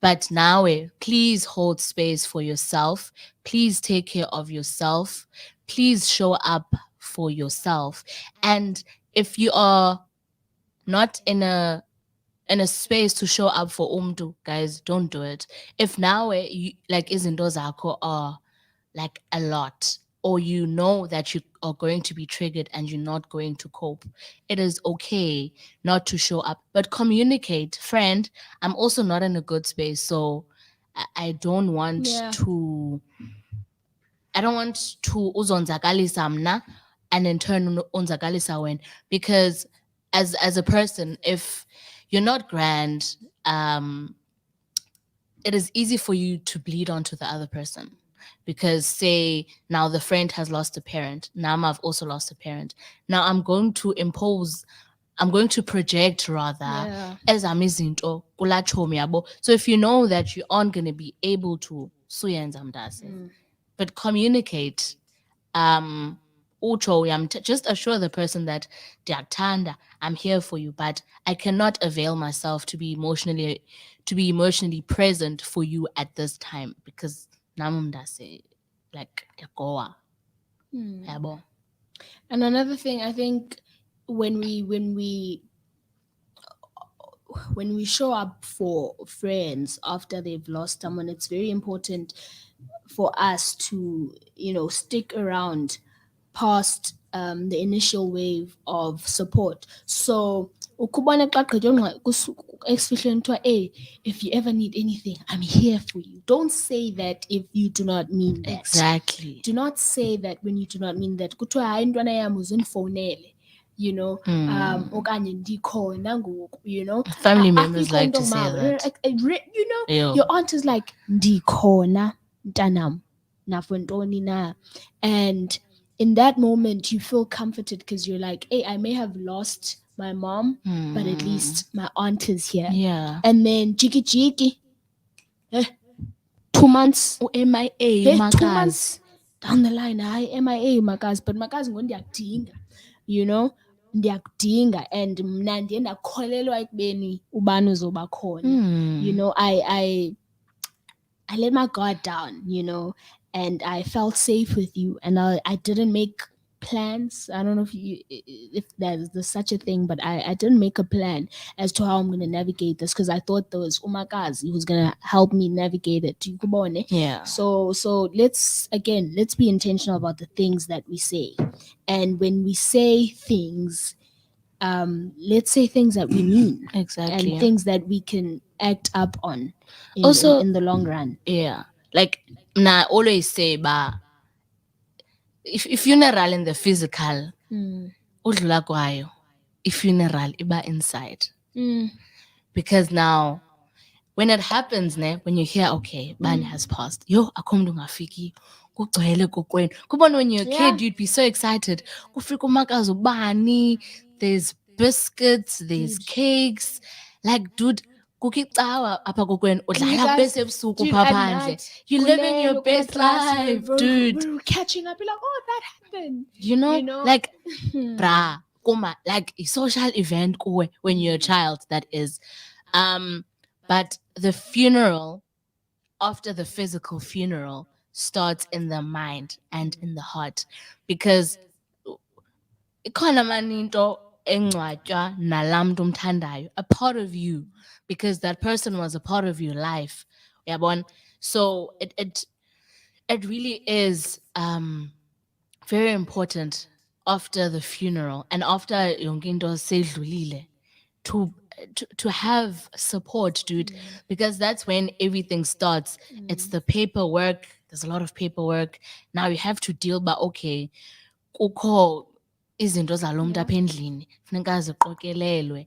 But now, please hold space for yourself. Please take care of yourself. Please show up for yourself. And if you are not in a space to show up for umdu, guys, don't do it. If now, you, like izinto zakho are like a lot, or you know that you are going to be triggered and you're not going to cope, it is okay not to show up, but communicate. Friend, I'm also not in a good space, so I don't want Yeah. to, uzonzakalisa mna, and in turn unzakalisa when, because as a person, if you're not grand, it is easy for you to bleed onto the other person. Because say now the friend has lost a parent, now I've also lost a parent, now I'm going to project rather Yeah. as amizinto kula chomi yabo. So if you know that you aren't going to be able to suyenza mdase, but communicate. Ucho just assure the person that ndiyakuthanda, I'm here for you, but I cannot avail myself to be emotionally present for you at this time, because namundase like yagoa yabo. And another thing, I think, when we show up for friends after they've lost someone, it's very important for us to stick around past the initial wave of support. So ukubona xa kugqitywa esifihlweni kuthiwa, hey, if you ever need anything, I'm here for you. Don't say that if you do not mean that. Exactly. Do not say that when you do not mean that. Kuthiwa hayi intwana yam uzundifowunele, okanye ndikhona ngoku, Family members afikho like umntu to say ongumama. that. Ew. Your aunt is like, ndikhona mntanam, nafontoni na. And in that moment you feel comforted because you're like, hey, I may have lost my mom, but at least my aunt is here. Yeah. And then jiki jiki, 2 months, MIA, hey, 2 umakazi. months down the line, hayi MIA makazi, but makazi ndiyakudinga, ndiyakudinga, and mna ndiye ndakholelwa ekubeni ubani uzoba khona. I let my guard down, and I felt safe with you, and I didn't make plans. I don't know if there's such a thing, but I didn't make a plan as to how I'm gonna navigate this because I thought there was Umakazi who's gonna help me navigate it. Yukubone. Yeah. So let's be intentional about the things that we say, and when we say things, let's say things that we mean and Exactly. things that we can act up on Also, in the long run. yeah, like I always say, ba, if funeral in the physical, Mm. udlula kwayo, if funeral iba inside. Mm. Because now when it happens, when you hear, okay, Bani has passed, yo, akho mntu ungafiki, kugcwele kokwenu. Kubona when you're a Yeah. kid, you'd be so excited. Kufika umakazi ubani, there's biscuits, there's Dude. cakes. Like, dude, kukho icawa apha kokwenu, And you udlala guys, bese ebusuku dude, phaa at phandle. night, You're living your kulelo, best class, life, dude. we're catching up. You're like, oh, that happened. You know, You know? like, bra, kuma, like a social event kuwe when you're a child, that is. But the funeral, after the physical funeral, starts in the mind and in the heart, because ikhona mani into engcwatywa nalaa mntu umthandayo, a part of you, because that person was a part of your life, uyabona. So it really is very important after the funeral and after yonke into seyidlulile to to have support, dude, because that's when everything starts. It's the paperwork. There's a lot of paperwork. Now you have to deal, but okay, kukho izinto zalo mntu Yeah. apha endlini funeka ziqokelelwe.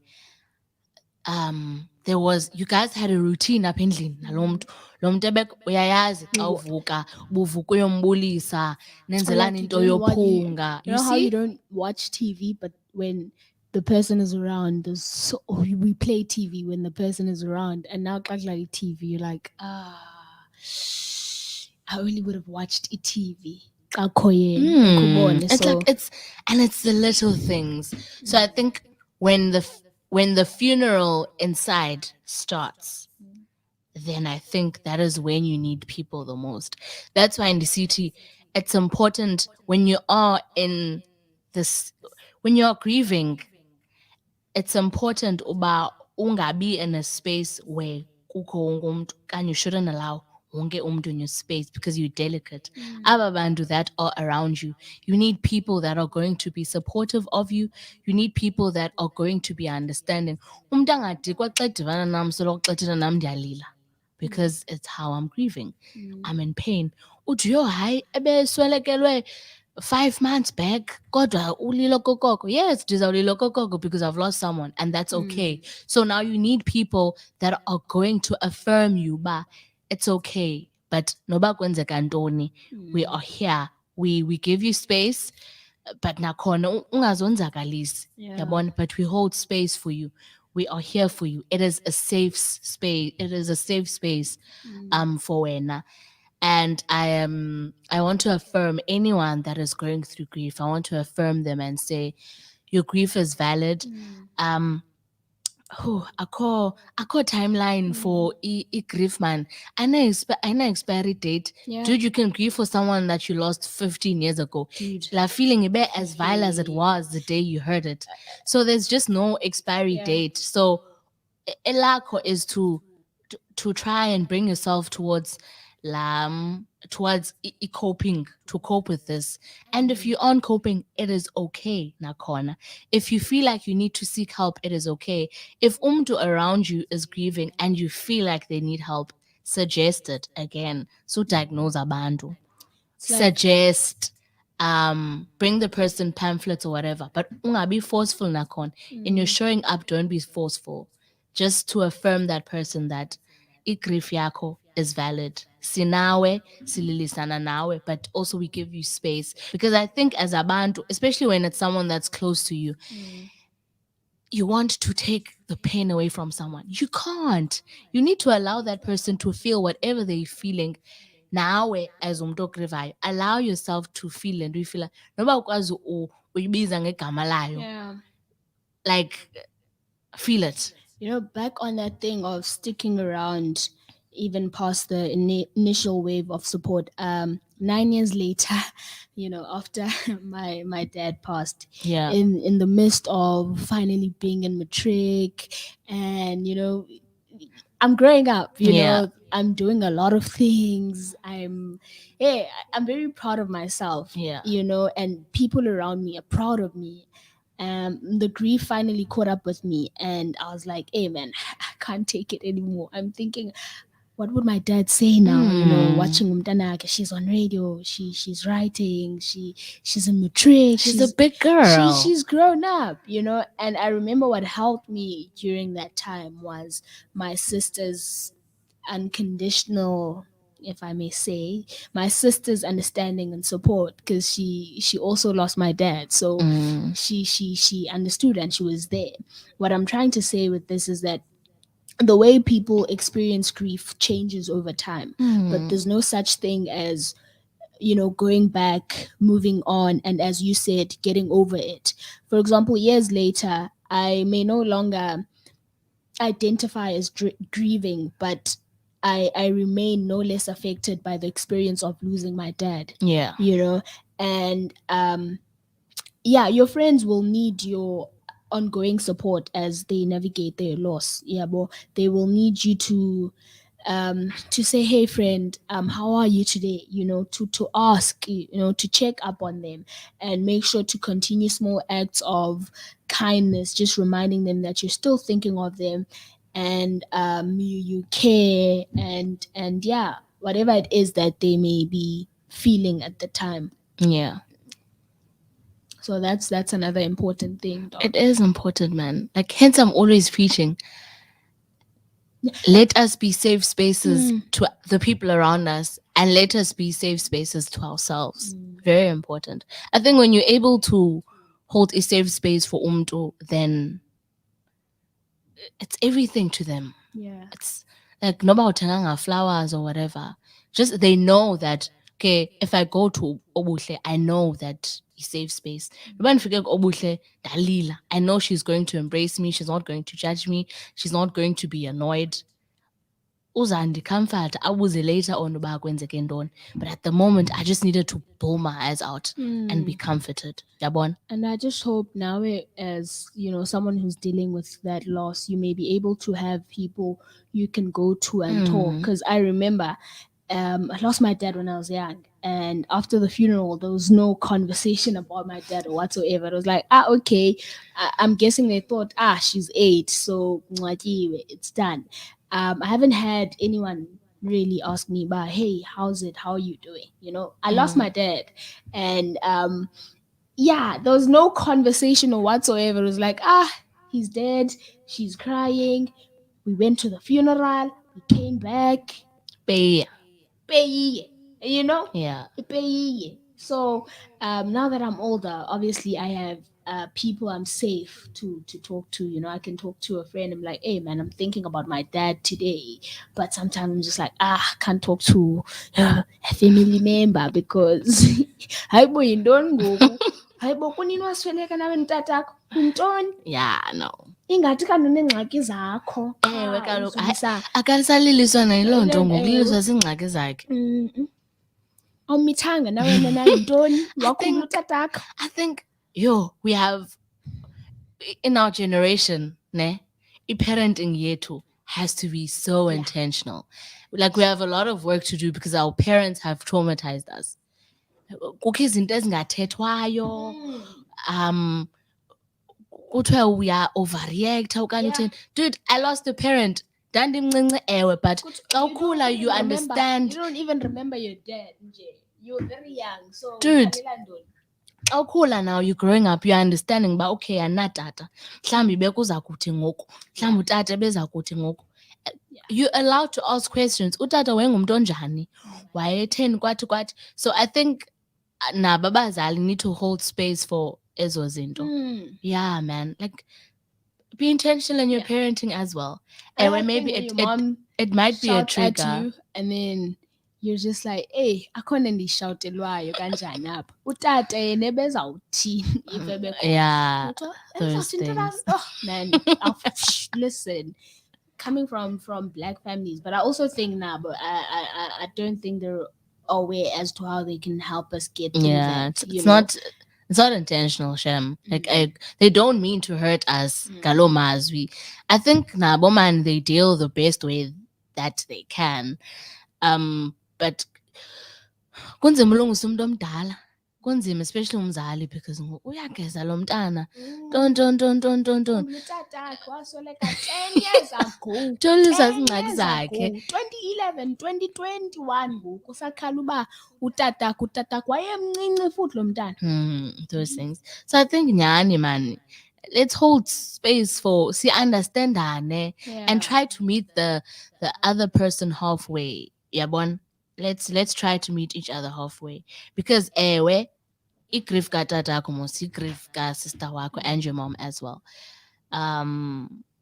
There was, you guys had a routine apha endlini nalo mntu. Lo mntu uyayazi xa uvuka ubuvuka uyombulisa, nenzelani You into don't watch, yophunga. you You know how you see? don't watch TV, but when the person is around, we play TV when the person is around, and now like TV, you're like, I really would have watched a TV. It's like it's the little things. So I think when when the funeral inside starts, then I think that is when you need people the most. That's why in the city, it's important when you are in this, when you're grieving, it's important uba ungabi in a space where kukho wonke umuntu, and you shouldn't allow wonke umuntu in your space because you're delicate. Aba bantu that are around you, you need people that are going to be supportive of you. You need people that are going to be understanding. Umntu angadikwa xa edibana nam soloko xa ethetha nam ndiyalila because it's how I'm grieving. I'm in pain. Uthi yo hayi ebeswelekelwe 5 months back, kodwa ulilo kokoko. Yes, ndizawulila kokoko because I've lost someone, and that's okay. So now you need people that are going to affirm you, ba, it's okay. But noba kwenzeka ntoni, we are here. We give you space, but nakhona ungazonzakalisi. Yabona, but we hold space for you. We are here for you. It is a safe space. It is a safe space for wena. And I want to affirm anyone that is going through grief. I want to affirm them and say your grief is valid. Akho timeline for grief, man. I know expiry date. Yeah. Dude, you can grieve for someone that you lost 15 years ago. Dude. La feeling a bit as vile as it was the day you heard it. So there's just no expiry date. So elakho is to try and bring yourself towards coping, to cope with this. And if you aren't coping, it is okay, nakhona. If you feel like you need to seek help, it is okay. If umntu around you is grieving and you feel like they need help, suggest it. Again, so diagnose abantu, suggest, bring the person pamphlets or whatever, but ungabi forceful nakhona. In your showing up, don't be forceful. Just to affirm that person that igrief yakho is valid. Sinawe, sililisana nawe, but also we give you space. Because I think as abantu, especially when it's someone that's close to you, you want to take the pain away from someone. You can't. You need to allow that person to feel whatever they're feeling. Nawe as umntu ogrivayo, allow yourself to feel and refeel. Noba ukwazi uyibiza ngegama layo. Yeah. Like, feel it. You know, back on that thing of sticking around even past the initial wave of support, 9 years later, after my dad passed, Yeah. in the midst of finally being in matric, and I'm growing up, Yeah. I'm doing a lot of things. I'm very proud of myself, Yeah. and people around me are proud of me. The grief finally caught up with me, and I was like, hey man, I can't take it anymore. I'm thinking, what would my dad say now? Mm. Watching Umtanaka, she's on radio, she's writing, she's in matric, She's a big girl. she's grown up, and I remember what helped me during that time was my sister's unconditional, if I may say, my sister's understanding and support, because she also lost my dad. So Mm. she understood and she was there. What I'm trying to say with this is that the way people experience grief changes over time, but Mm. there's no such thing as going back, moving on, and as you said, getting over it. For example, years later, I may no longer identify as grieving, but I remain no less affected by the experience of losing my dad, Yeah. and yeah, your friends will need your ongoing support as they navigate their loss. Yeah, but they will need you to say, hey friend, how are you today, to ask, to check up on them, and make sure to continue small acts of kindness, just reminding them that you're still thinking of them, and you care, and yeah, whatever it is that they may be feeling at the time. Yeah. So that's another important thing, It dog. is important, man. Like, hence, I'm always preaching. Let us be safe spaces Mm, to the people around us, and let us be safe spaces to ourselves. Very important. I think when you're able to hold a safe space for umtu, then it's everything to them. yeah. It's like no about flowers or whatever. Just they know that, okay, if I go to Obuhle, I know that it's safe space. When I forget Obuhle, Dalila, I know she's going to embrace me. She's not going to judge me. She's not going to be annoyed. Uzandicomfort abuze later on uba kwenzeke ntoni, but at the moment I just needed to pull my eyes out and be Mm. comforted. Yabon. And I just hope now, as someone who's dealing with that loss, you may be able to have people you can go to and talk. Mm. Because I remember, I lost my dad when I was young, and after the funeral, there was no conversation about my dad or whatsoever. It was like, okay, I'm guessing they thought, she's 8, so mwatiwe, it's done. I haven't had anyone really ask me about, hey, how's it? How are you doing? I lost Mm. my dad, and yeah, there was no conversation or whatsoever. It was like, he's dead. She's crying. We went to the funeral. We came back. Pay. Pay, Yeah. pay. So now that I'm older, obviously I have people I'm safe to talk to. I can talk to a friend. I'm like, hey man, I'm thinking about my dad today. But sometimes I'm just like, can't talk to a family member because hayibo yintoni ngoku, hayibo kunini wasweleka nawe ntatakho yintoni, Yeah, no. ingathi kanti uneengxaki zakho Ewe qha kaloku hayi uzumsa. akalisaliliswa nayiloo nto ngoku Ewe. liliswa ziingxaki zakhe. Awumithanga nawe nana yintoni, I wakhumbula think utatakho. I think we have in our generation, ne, parenting yethu has to be so Yeah. intentional. Like we have a lot of work to do because our parents have traumatized us. Kukho izinto ezingathethwayo, um kuthiwe uya overreacta okanye Yeah. utheni. Dude, I lost a parent. Ndandimncinci ewe, but xa ukhula you understand. You don't even remember your dad nje. You're very young, so Dude, ukhalela ntoni? xa ukhula now you're growing up, you're understanding uba okay andinatata, mhlawumbi bekuza kuthi ngoku, mhlawumbi utata ebeza kuthi ngoku. You're allowed to ask questions. Utata wayengumntu onjani, wayetheni kwathi kwathi. So I think nabo abazali need to hold space for ezo zinto. Yeah, man. Like, be intentional in your Yeah. parenting as well. I And like maybe when it, your it mom it might be a shouts at trigger. you, and then you're just like, hey, akhona ndishawutelwayo kanjani apha, utata yena ebezawuthini if ebekhona. Yeah, Kuthiwa, those "Ebezawuthini things. utata?" Oh man, listen, coming from black families, but I also think now, but I don't think they're aware as to how they can help us get through Yeah, that, you it's know. not intentional, Shem. Like Mm. they don't mean to hurt us. Mm. Galomaz, I think nabo man they deal the best way that they can. But kunzima ulungisa umuntu omdala. Kunzima especially umzali because uyageza lo mntana. Don't Mm. don't don't don't don't don't. Khumbula utatakhe wasweleka 10 years ago. Tolisa 10 izingxaki years zakhe. ago. 2011, 2021 ngoku usakhala uba utatakhe wayemncinci futhi lo mntana. Those things. So I think nyani man, let's hold space for see understandane and Yeah. try to meet the other person halfway. Yabon. Let's try to meet each other halfway because ewe igrief ka tatakho mos igrief ka sister wakho and your mom as well.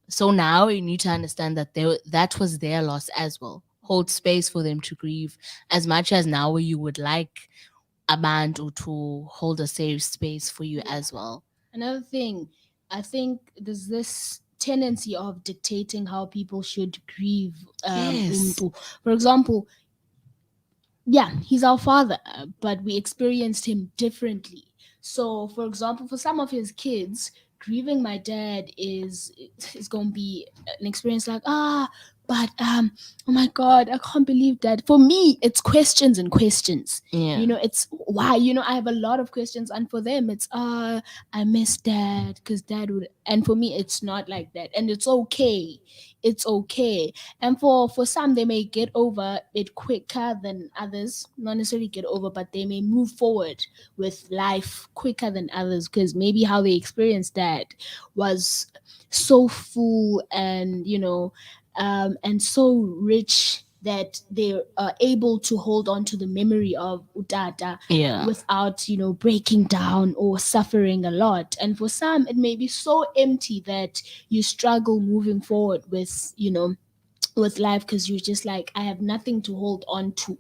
So now you need to understand that that was their loss as well. Hold space for them to grieve as much as now you would like a band or to hold a safe space for you as well. Another thing, I think there's this tendency of dictating how people should grieve Yes. umntu. For example, yeah, he's our father, but we experienced him differently. So, for example, for some of his kids, grieving my dad is going to be an experience like but oh my god, I can't believe that. For me, it's questions and questions. Yeah. You know, it's why, you know, I have a lot of questions, and for them it's I miss dad because dad would, and for me it's not like that, and it's okay. It's okay. And for some, they may get over it quicker than others. Not necessarily get over, but they may move forward with life quicker than others because maybe how they experienced that was so full and, you know, and so rich that they are able to hold on to the memory of utata Yeah. without, you know, breaking down or suffering a lot. And for some, it may be so empty that you struggle moving forward with, you know, with life because you're just like, I have nothing to hold on to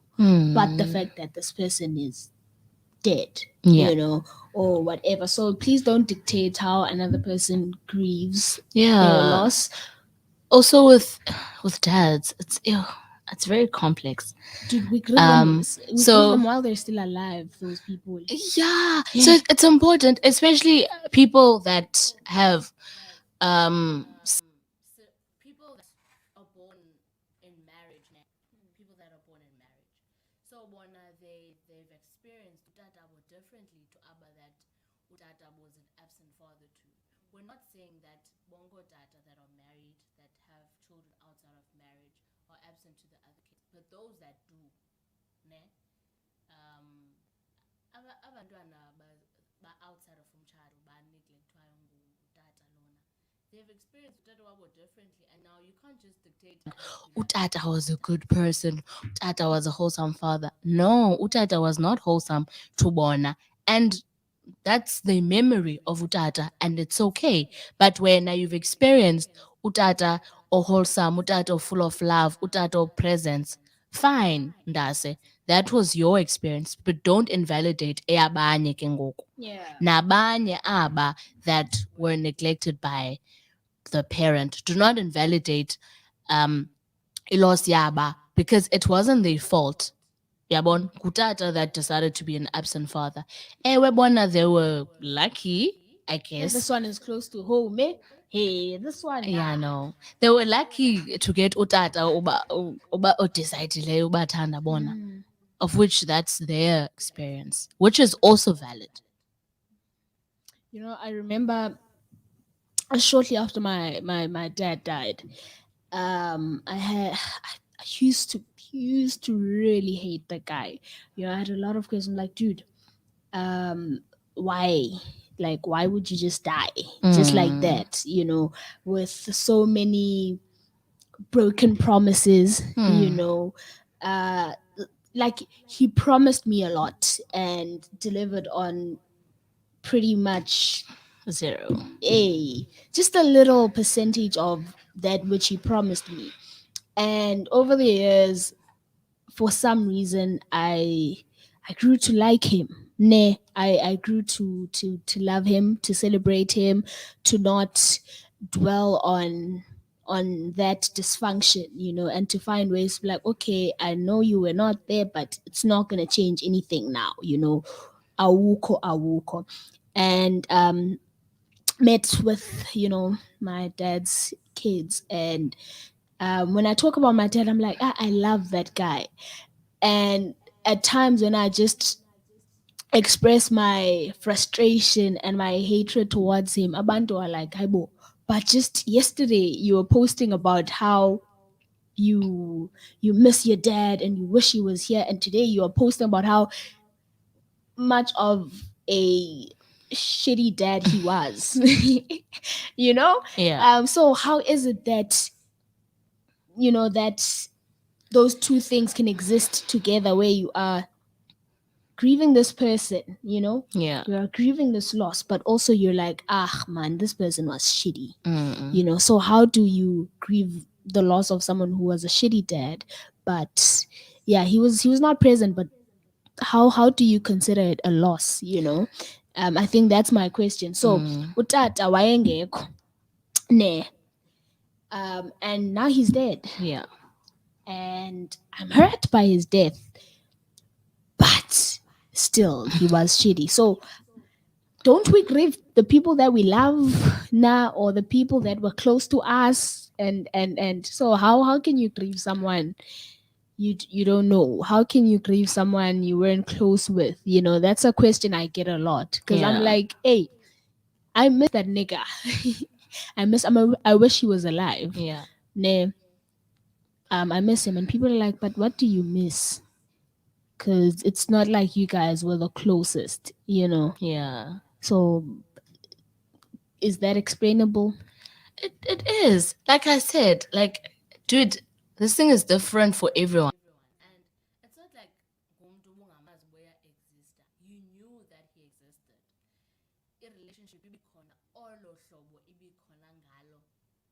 but the fact that this person is dead, Yeah. you know, or whatever. So please don't dictate how another person grieves their Yeah. loss. Also with dads, it's very complex. Dude, we grieve them. We grieve So them while they're still alive. Those people. yeah, so it's important, especially people that have People that are born in marriage now, people that are born in marriage. So bona they've experienced utata were differently to Abba that utata was an absent father too. We're not saying that bongo tata that are married that have children outside of marriage are absent to the other kids, but those that do, ne, abantwana outside of umchado ba-neglectwayo ngutata lona, they've experienced utata wabo differently, and now you can't just dictate utata was a good person, utata was a wholesome father. No, utata was not wholesome to bona, and that's the memory of utata, and it's okay. But when you've experienced utata or wholesome, utata full of love, utata or presence, fine, ndase, that was your experience, but don't invalidate eyabanye ke ngoku. Yeah. Nabanye aba that were neglected by the parent. Do not invalidate iloss yaba because it wasn't their fault. Yabon, kutata that decided to be an absent father. Ewe bona, they were lucky, I Yeah, guess. this one is close to home, eh? Hey, this one. Yeah, no. They were lucky to get utata uba odecidileyo ubathanda bona, of which that's their experience, which is also valid. You know, I remember shortly after my dad died, I had I used to really hate the guy. You know, I had a lot of questions like, dude, why? Like, why would you just die just like that? You know, with so many broken promises. You know, uh, like he promised me a lot and delivered on pretty much Zero. just a little percentage of that which he promised me. And over the years, for some reason, I grew to like him. I grew to love him, to celebrate him, to not dwell on that dysfunction, and to find ways to be like, okay, I know you were not there, but it's not gonna change anything now, awuko awuko. And met with, my dad's kids. And when I talk about my dad, I'm like, I love that guy. And at times when I just express my frustration and my hatred towards him, abantu are like, Haibo, but just yesterday you were posting about how you miss your dad and you wish he was here, and today you are posting about how much of a shitty dad he was. you know Yeah. so how is it that that those two things can exist together, where you are grieving this person, Yeah. you are grieving this loss, but also you're like, ah man, this person was shitty. Mm-mm. So how do you grieve the loss of someone who was a shitty dad, but yeah, he was not present, but how do you consider it a loss? I think that's my question. So Mm. utata wayengekho ne, and now he's dead, Yeah. and I'm hurt by his death, but still he was shitty. So don't we grieve the people that we love now, or the people that were close to us? And so how can you grieve someone you don't know? How can you grieve someone you weren't close with? That's a question I get a lot, because I'm Yeah. like, hey, I miss that nigga. I wish he was alive. Yeah. Nah, I miss him, and people are like, but what do you miss? Because it's not like you guys were the closest. Yeah. So is that explainable? It is. Like I said, like, dude, this thing is different for everyone. And it's not like ngumntu ubungamazi boya exista. You knew that he existed. I-relationship ibikhona olo hlobo ibikhona ngalo.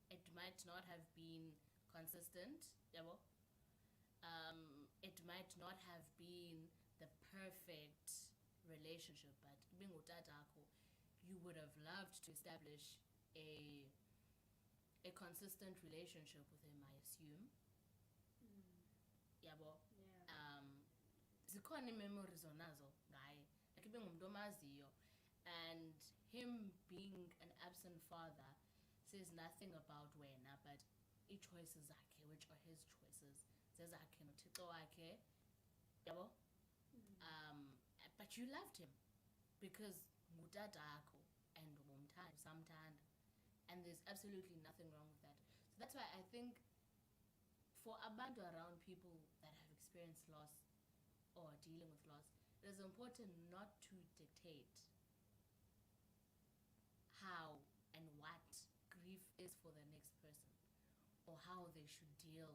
It might not have been consistent, yabo. It might not have been the perfect relationship, but ibingutatakho, you would have loved to establish a consistent relationship with him, I assume. Yabo. Zikhona ii-memories onazo ngaye, like ibe ngumntu omaziyo, and him being an absent father says nothing about wena, but ii-choices zakhe, which are his choices, zezakhe nothixo wakhe, yabo. But you loved him because ngutatakho and samthanda, and there's absolutely nothing wrong with that. So that's why I think for abantu around people that have experienced loss or dealing with loss, it is important not to dictate how and what grief is for the next person, or how they should deal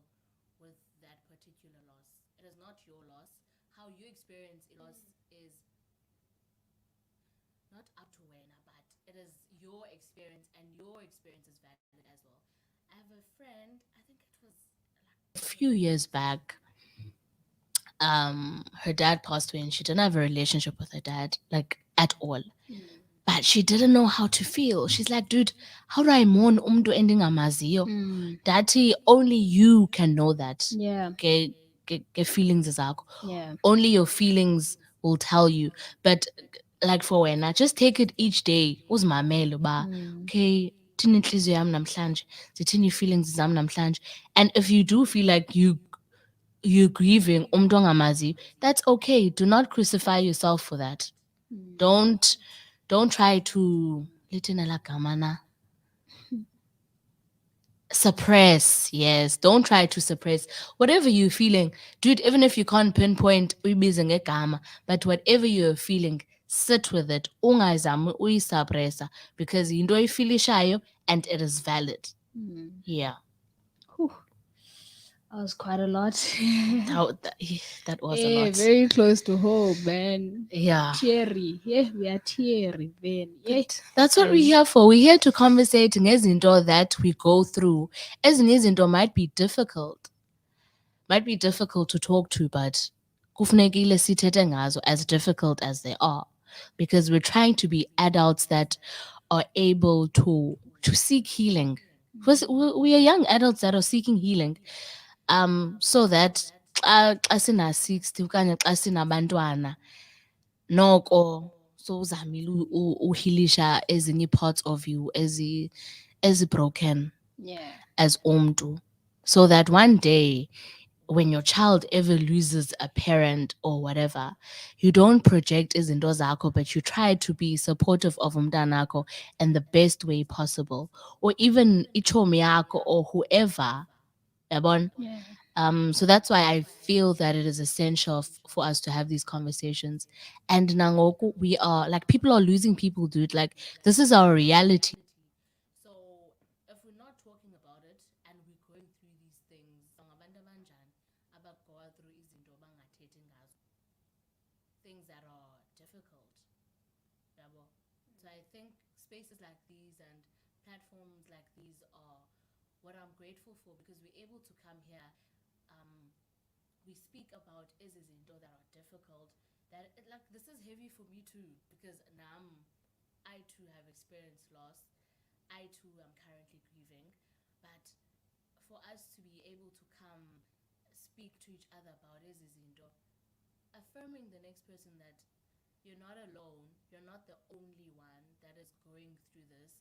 with that particular loss. It is not your loss. How you experience a loss is not up to wena, but it is your experience, and your experience is valid as well. I have a friend, I think it was A few years back, her dad passed away and she didn't have a relationship with her dad, like, at all. But she didn't know how to feel. She's like, dude, how do I mourn umdu ending amaziyo? Daddy, only you can know that. Yeah. Get feelings zakho. Yeah. Only your feelings will tell you. But like for wena, just take it each day. Uzimamele ba, okay, thini inhliziyo yami namhlanje, zithini feelings zami namhlanje. And if you do feel like you're grieving umntu ongamaziyo, that's okay. Do not crucify yourself for that. Don't try to lithina la gama na, suppress. Yes, don't try to suppress whatever you're feeling, dude. Even if you can't pinpoint uyibize ngegama, but whatever you're feeling, sit with it. Ungazami uyisuppressa, because into oyifilishayo and it is valid. Yeah. Whew. That was quite a lot. That was a Yeah, lot. very close to home, man. Yeah. Teary. Yeah, we are teary, man. Yeah. That's what we're here for. We're here to conversate ngezinto that we go through. Ezinye izinto might be difficult to talk to, but kufunekile sithethe ngazo, as difficult as they are, because we're trying to be adults that are able to seek healing. We are young adults that are seeking healing. So that xa sina-60 okanye xa sinabantwana noko sowuzamile uhilisha ezinye parts of you ezi-broken Yeah. as umntu, so that one day when your child ever loses a parent or whatever, you don't project izinto zakho, but you try to be supportive of umntanakho in the best way possible, or even ichomi yakho or whoever, yabon. Yeah. So that's why I feel that it is essential for us to have these conversations. And nangoku we are like, people are losing people, dude. Like, this is our reality. So if we're not talking about it and we're going through these things, bangabantu abanjani abagoa through izinto bangathethi ngazo, things that are difficult, yabo. So I think spaces like these and platforms like these are what I'm grateful for, because we're able to come here. We speak about izinto that are difficult. Like, this is heavy for me too, because now I too have experienced loss. I too am currently grieving. But for us to be able to come speak to each other about izinto, affirming the next person that you're not alone, you're not the only one that is going through this,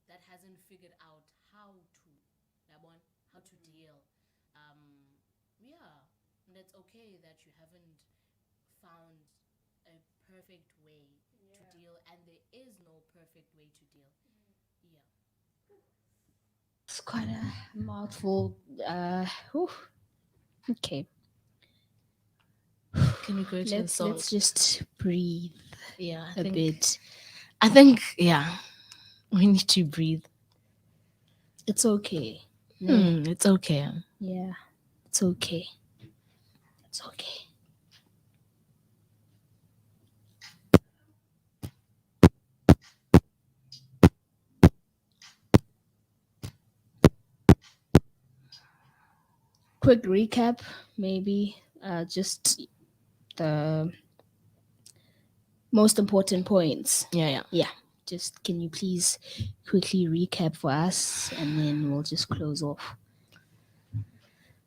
that hasn't figured out how to, yabon, how to deal. Yeah, and it's okay that you haven't found a perfect way to deal, and there is no perfect way to deal. Yeah. It's quite a mouthful. Whew. Okay. Can we go to a song? Let's just breathe Yeah, a bit. I think, yeah, we need to breathe. It's okay. No. It's okay. Yeah. It's okay. It's okay. Quick recap, maybe. Just the most important points. Yeah. Yeah. Just can you please quickly recap for us, and then we'll just close off.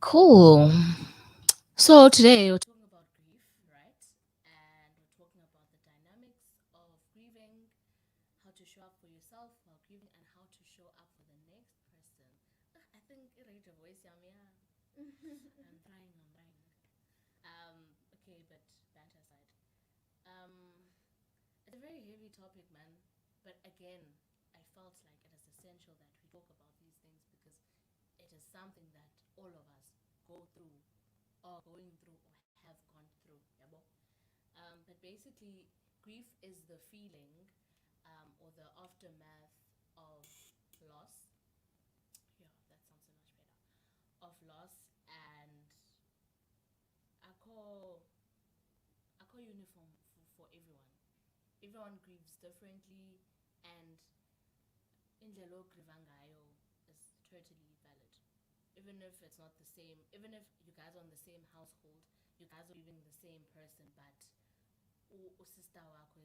Cool. So today we're Talking about grief, right? And we're talking about the dynamics of grieving, how to show up for yourself while grieving, and how to show up for the next person. I think I read your voice, Yamia. I'm trying. Okay, but banter aside. It's a very heavy topic, man. But again, I felt like it is essential that we talk about these things, because it is something that all of us go through, or going through, or have gone through. Yabo? But basically, grief is the feeling, or the aftermath of loss. Yeah, that sounds so much better. Of loss, and I call uniform for everyone. Everyone grieves differently, and indlela ogrieva ngayo is totally valid. Even if it's not the same, even if you guys are in the same household, you guys are grieving the same person, but sister wako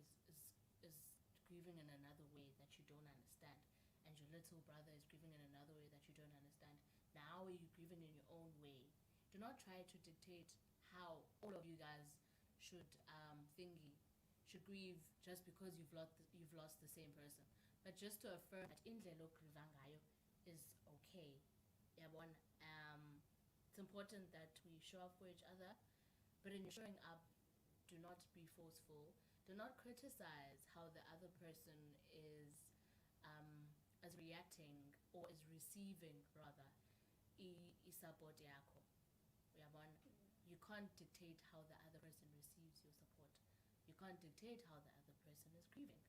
is grieving in another way that you don't understand, and your little brother is grieving in another way that you don't understand. Now you're grieving in your own way. Do not try to dictate how all of you guys should should grieve just because you've lost the same person. But just to affirm that indlela ogrieva ngayo is okay. Yabona? It's important that we show up for each other, but in showing up, do not be forceful. Do not criticize how the other person is reacting, or is receiving, rather, support yakho. Uyabona? You can't dictate how the other person receives your support. You can't dictate how the other person is grieving.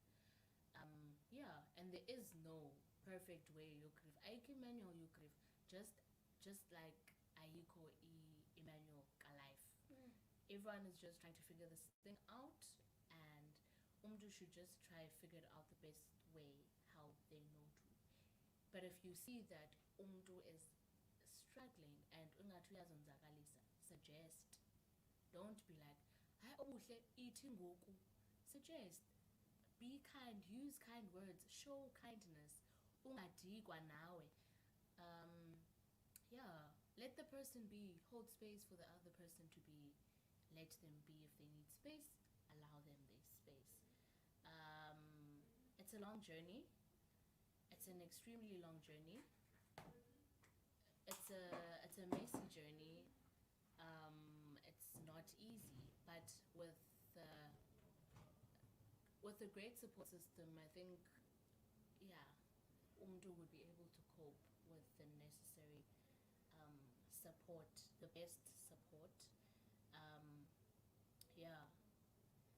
Yeah, and there is no perfect way you grieve. Ayikho manual you grieve. Just like ayikho Emmanuel ka life. Everyone is just trying to figure this thing out, and umdu should just try figure it out the best way how they know to. But if you see that umdu is struggling and ungathi uyazonzakalisa, suggest. Don't be like, hayi obuhle ithi ngoku. Suggest. Be kind, use kind words, show kindness. ungadikwa nawe. Yeah, let the person be, hold space for the other person to be, let them be. If they need space, allow them their space. It's a long journey. It's an extremely long journey. It's a messy journey. It's not easy, but uh, with a great support system, I think, yeah, umdu would be able to cope with the necessary support, the best support. Um, yeah,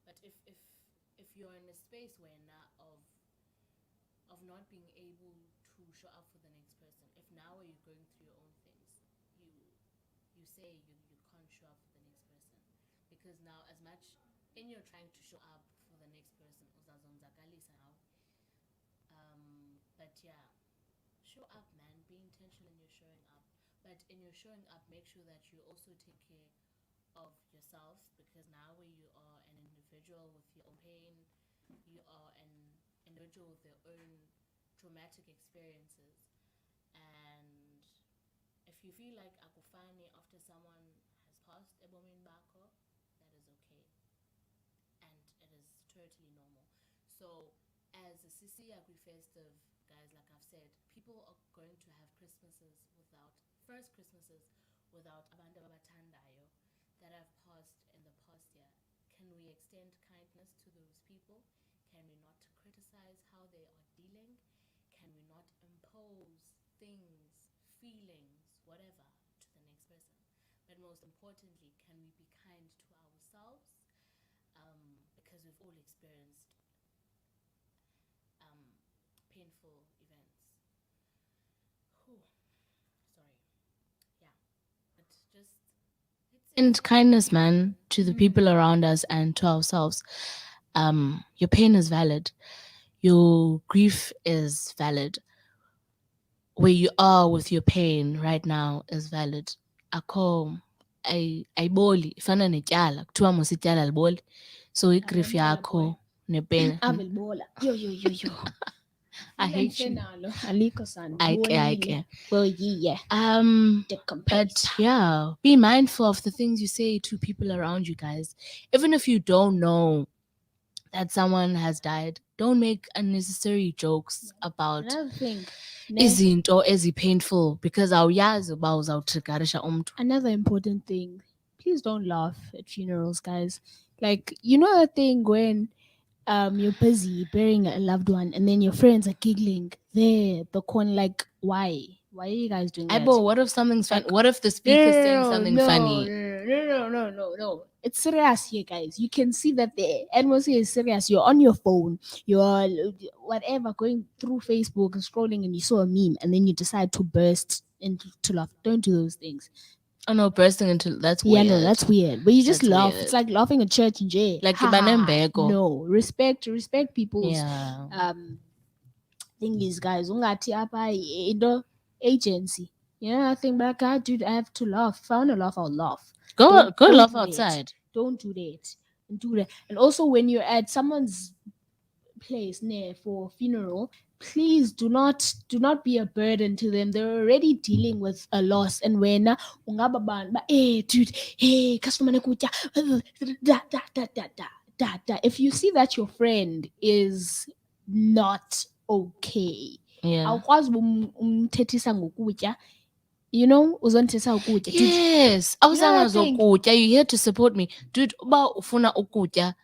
but if you're in a space where now of not being able to show up for the next person, if now you're going through your own things, you you say you can't show up for the next person, because now as much in you're trying to show up for the next person, uzazonzakalisa now. But yeah, show up, man. Be intentional in your showing up. But in your showing up, make sure that you also take care of yourself, because now you are an individual with your own pain, you are an individual with your own traumatic experiences. And if you feel like akufani after someone has passed ebomin bako, that is okay. And it is totally normal. So as a Sisi Agri festive, guys, like I've said, people are going to have first Christmases without abantu ababathandayo that have passed in the past year. Can we extend kindness to those people? Can we not criticize how they are dealing? Can we not impose things, feelings, whatever, to the next person? But most importantly, can we be kind to ourselves? Because we've all experienced painful events. Whew. Sorry. Yeah. But just And kindness, man, to the people around us and to ourselves. Your pain is valid. Your grief is valid. Where you are with your pain right now is valid. Akho ayiboli ifana netyala kuthiwa mos ityala liboli, so igrief yakho nepain. Avilbola. Yo. I hate you. Nalo. Aliko san. Aike. Well, yeah. But yeah, be mindful of the things you say to people around you, guys. Even if you don't know that someone has died, don't make unnecessary jokes about Another thing. izinto ezi-painful, because awuyazi uba uzawutriggerisha umntu. Another important thing. Please don't laugh at funerals, guys. Like, you know that thing when you're busy burying a loved one and then your friends are giggling there the corner, like, why are you guys doing that? Aibo, what if something's funny? What if the speaker's saying something funny? No, it's serious here, guys. You can see that the atmosphere is serious. You're on your phone, you're whatever, going through Facebook and scrolling, and you saw a meme and then you decide to burst into laugh. Don't do those things. Oh no, bursting into, that's Yeah, weird. no, that's weird. But you just That's laugh. weird. It's like laughing at church in jail. Like Ha, ha, ha. ibanembeko. No, respect people's Yeah. thing is, guys, ungati apa into agency. You know, I think back, God, dude, I have to laugh. If I want to laugh, I'll laugh. Go Don't laugh do that. outside. Don't do that. Do that. And also, when you're at someone's place near for a funeral, please do not be a burden to them. They're already dealing with a loss, and when ungababan, hey dude, hey customer nekuja, da. If you see that your friend is not okay, Yeah. awukwazi umthethisa ngokutya, you know, uzonithesa ukutya. Yes, thing. awuzangazokutya, you here to support me, dude. Uba ufuna ukutya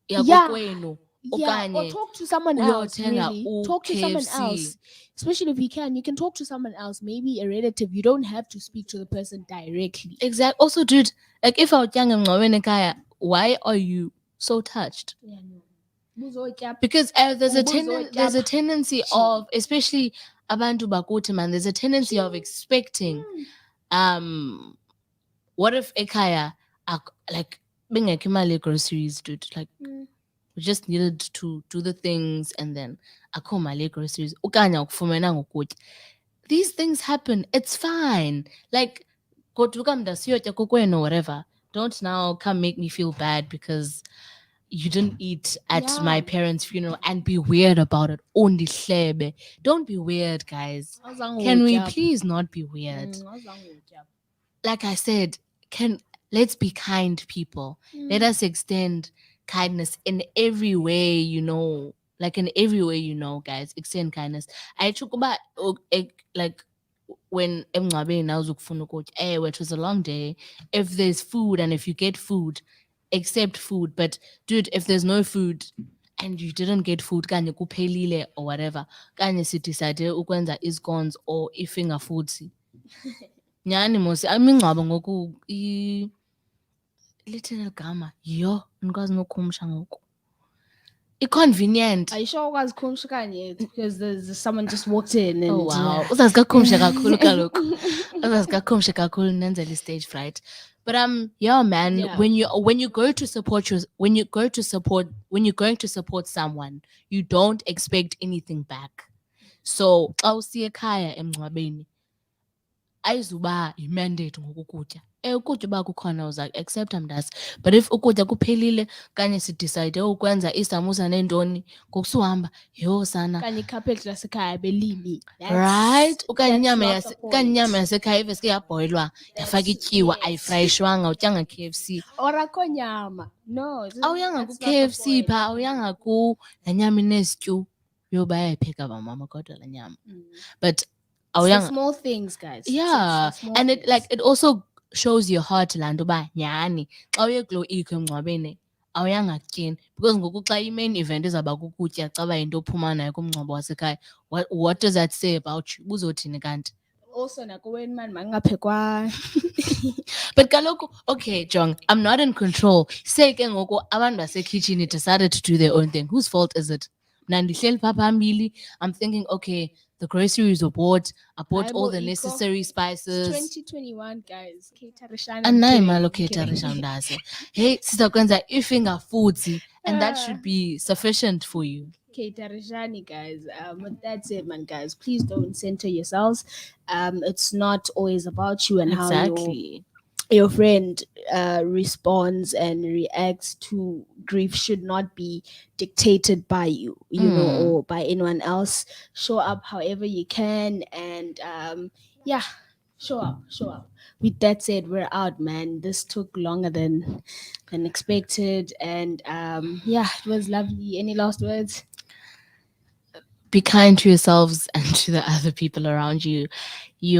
Yeah. yakokwenu, Yeah, or okanye talk to someone else. uyothenga Really, talk to someone u-KFC. else. Especially if you can talk to someone else, maybe a relative. You don't have to speak to the person directly. Exactly. Also, dude, like if awutyanga emngcwabeni ekhaya, why are you so touched? Yeah, no. Because there's a tendency of, especially abantu bakuthi, man, there's a tendency of expecting what if ekhaya like bengekho imali groceries, dude, like we just needed to do the things and then akho mali groceries okanye akufumenanga ukutya. These things happen, it's fine. Like goduka mntu asiyotya kokwenu or whatever. Don't now come make me feel bad because you didn't eat at my Yeah. parents' funeral and be weird about it. Only hlebe. Don't be weird, guys. Can we Awuzangutya. please not be weird? Awuzangutya. Like I said, can let's be kind people. Let us extend kindness in every way, like in every way, guys, extend kindness. I took about like when emngcwabeni awuzukufuna ukutya, it was a long day. If there's food and if you get food, accept food. But dude, if there's no food and you didn't get food kanye kuphelile or whatever, kanye sidecide ukwenza iscones or ifinger foods. Nyhani mos imingcwabo ngoku lithini gama yho andikwazi nokukhumsha ngoku i-convenient. Are you sure ukwazikhumsha kanye? It's because there's someone just walked in and Oh wow, uzazikakhumshe kakhulu kaloku, uzazikakhumshe kakhulu nenzela i-stage fright. But yeah man, Yeah. when you go to support when you're going to support someone, you don't expect anything back. So xa usiya ekhaya emngcwabeni ayizuba imandate ngokukutya. Ukutya uba kukhona uza accepta mntase. But if ukutya kuphelile kanye sidecide ukwenza isamusa neentoni ngokusuhamba, yho sana. kanye ikhaphetshu lasekhaya belimi. Right? Okanye That's not the kanye point. inyama yasekhaya iveske yabhoyilwa yafaka ityiwa ayifrayishwanga utyanga KFC. Or akho nyama. No. Awuyanga that's not the ku-KFC point. phaa, awuyanga ku laa nyama inesityu. Yho bayayipheka bamama kodwa laa nyama. But It's the awuyanga. small things, guys. Yeah, It's the small and things. it also shows your heart laa nto uba nyhani xa uye kuloo ikho emngcwabeni awuyanga kutyeni, because ngoku xa i-main event izawuba kukutya caba yinto ophuma nayo kumngcwabo wasekhaya, what does that say about you? Buzothini kanti? Also nakowenu mani mangaphekwa. But kaloku, okay, Jong, I'm not in control. Say ke ngoku abantu basekhitshini decided to do their own thing. Whose fault is it? Mna ndihleli phaa phambili, I'm thinking, okay, the groceries were bought. I bought all the Ikho. necessary It's spices. 2021, guys. Caterishana. Anayi imali okhetharisha mntase. Hey, sizakwenza i-finger foods and that should be sufficient for you. Caterishani, guys. But that's it, man, guys. Please don't center yourselves. It's not always about you and how Exactly. your friend responds and reacts to grief should not be dictated by you, or by anyone else. Show up however you can, and yeah, show up. With that said, we're out, man. This took longer than expected, and yeah, it was lovely. Any last words? Be kind to yourselves and to the other people around you. You